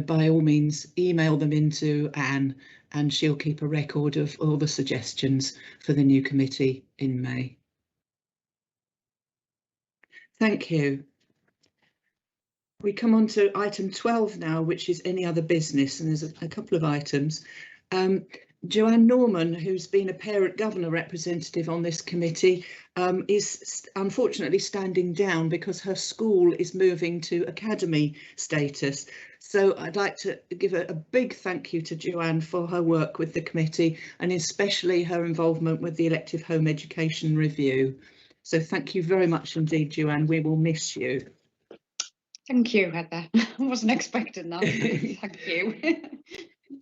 by all means email them into Anne and she'll keep a record of all the suggestions for the new committee in May. Thank you. We come on to item 12 now, which is any other business, and there's a couple of items. Joanne Norman, who's been a parent governor representative on this committee, is unfortunately standing down because her school is moving to academy status. So I'd like to give a big thank you to Joanne for her work with the committee, and especially her involvement with the elective home education review. So thank you very much indeed, Joanne. We will miss you. Thank you, Heather. I wasn't expecting that. Thank you.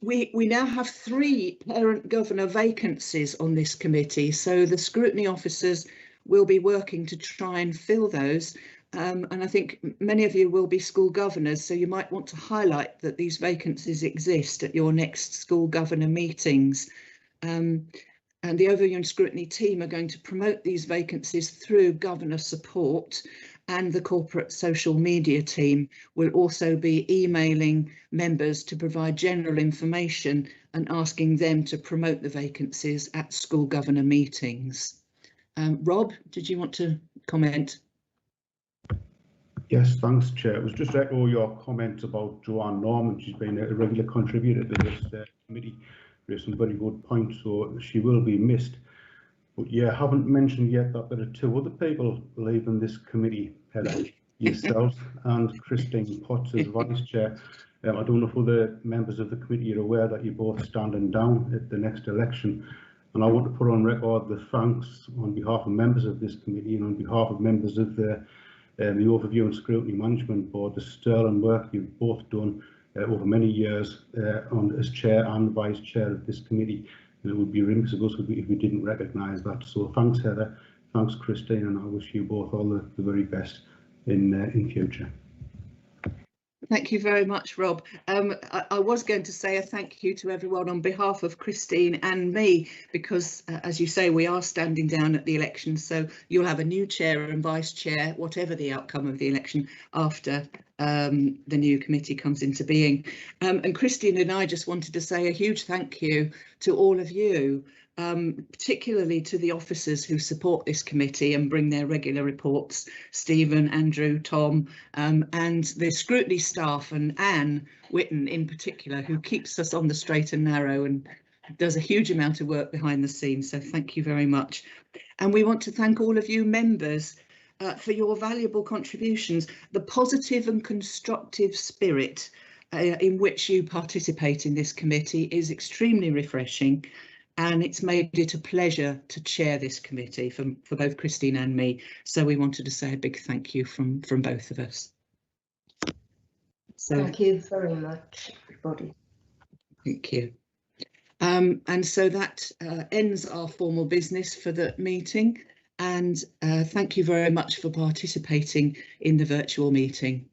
We now have 3 parent governor vacancies on this committee, so the scrutiny officers will be working to try and fill those. And I think many of you will be school governors, so you might want to highlight that these vacancies exist at your next school governor meetings. And the Overview and Scrutiny team are going to promote these vacancies through governor support, and the corporate social media team will also be emailing members to provide general information and asking them to promote the vacancies at school governor meetings. Rob, did you want to comment? Yes, thanks, Chair. It was just to echo your comments about Joanne Norman. She's been a regular contributor to this committee. There's some very good points, so she will be missed. But yeah, I haven't mentioned yet that there are 2 other people leaving this committee, Heather, yourself and Christine Potts as Vice Chair. I don't know if other members of the committee are aware that you're both standing down at the next election. And I want to put on record the thanks on behalf of members of this committee and on behalf of members of the Overview and Scrutiny Management Board, the sterling work you've both done over many years as Chair and Vice Chair of this committee. And it would be remiss of us if we didn't recognise that. So thanks, Heather, thanks, Christine, and I wish you both all the very best in future. Thank you very much, Rob. I was going to say a thank you to everyone on behalf of Christine and me, because as you say, we are standing down at the election, so you'll have a new chair and vice chair, whatever the outcome of the election, after the new committee comes into being. And Christine and I just wanted to say a huge thank you to all of you, particularly to the officers who support this committee and bring their regular reports, Stephen, Andrew, Tom, and the scrutiny staff, and Anne Whitten in particular, who keeps us on the straight and narrow and does a huge amount of work behind the scenes. So thank you very much. And we want to thank all of you members for your valuable contributions, the positive and constructive spirit in which you participate in this committee is extremely refreshing. and it's made it a pleasure to chair this committee for both Christine and me. So we wanted to say a big thank you from both of us. So thank you very much, everybody. Thank you. And so that ends our formal business for the meeting, and thank you very much for participating in the virtual meeting.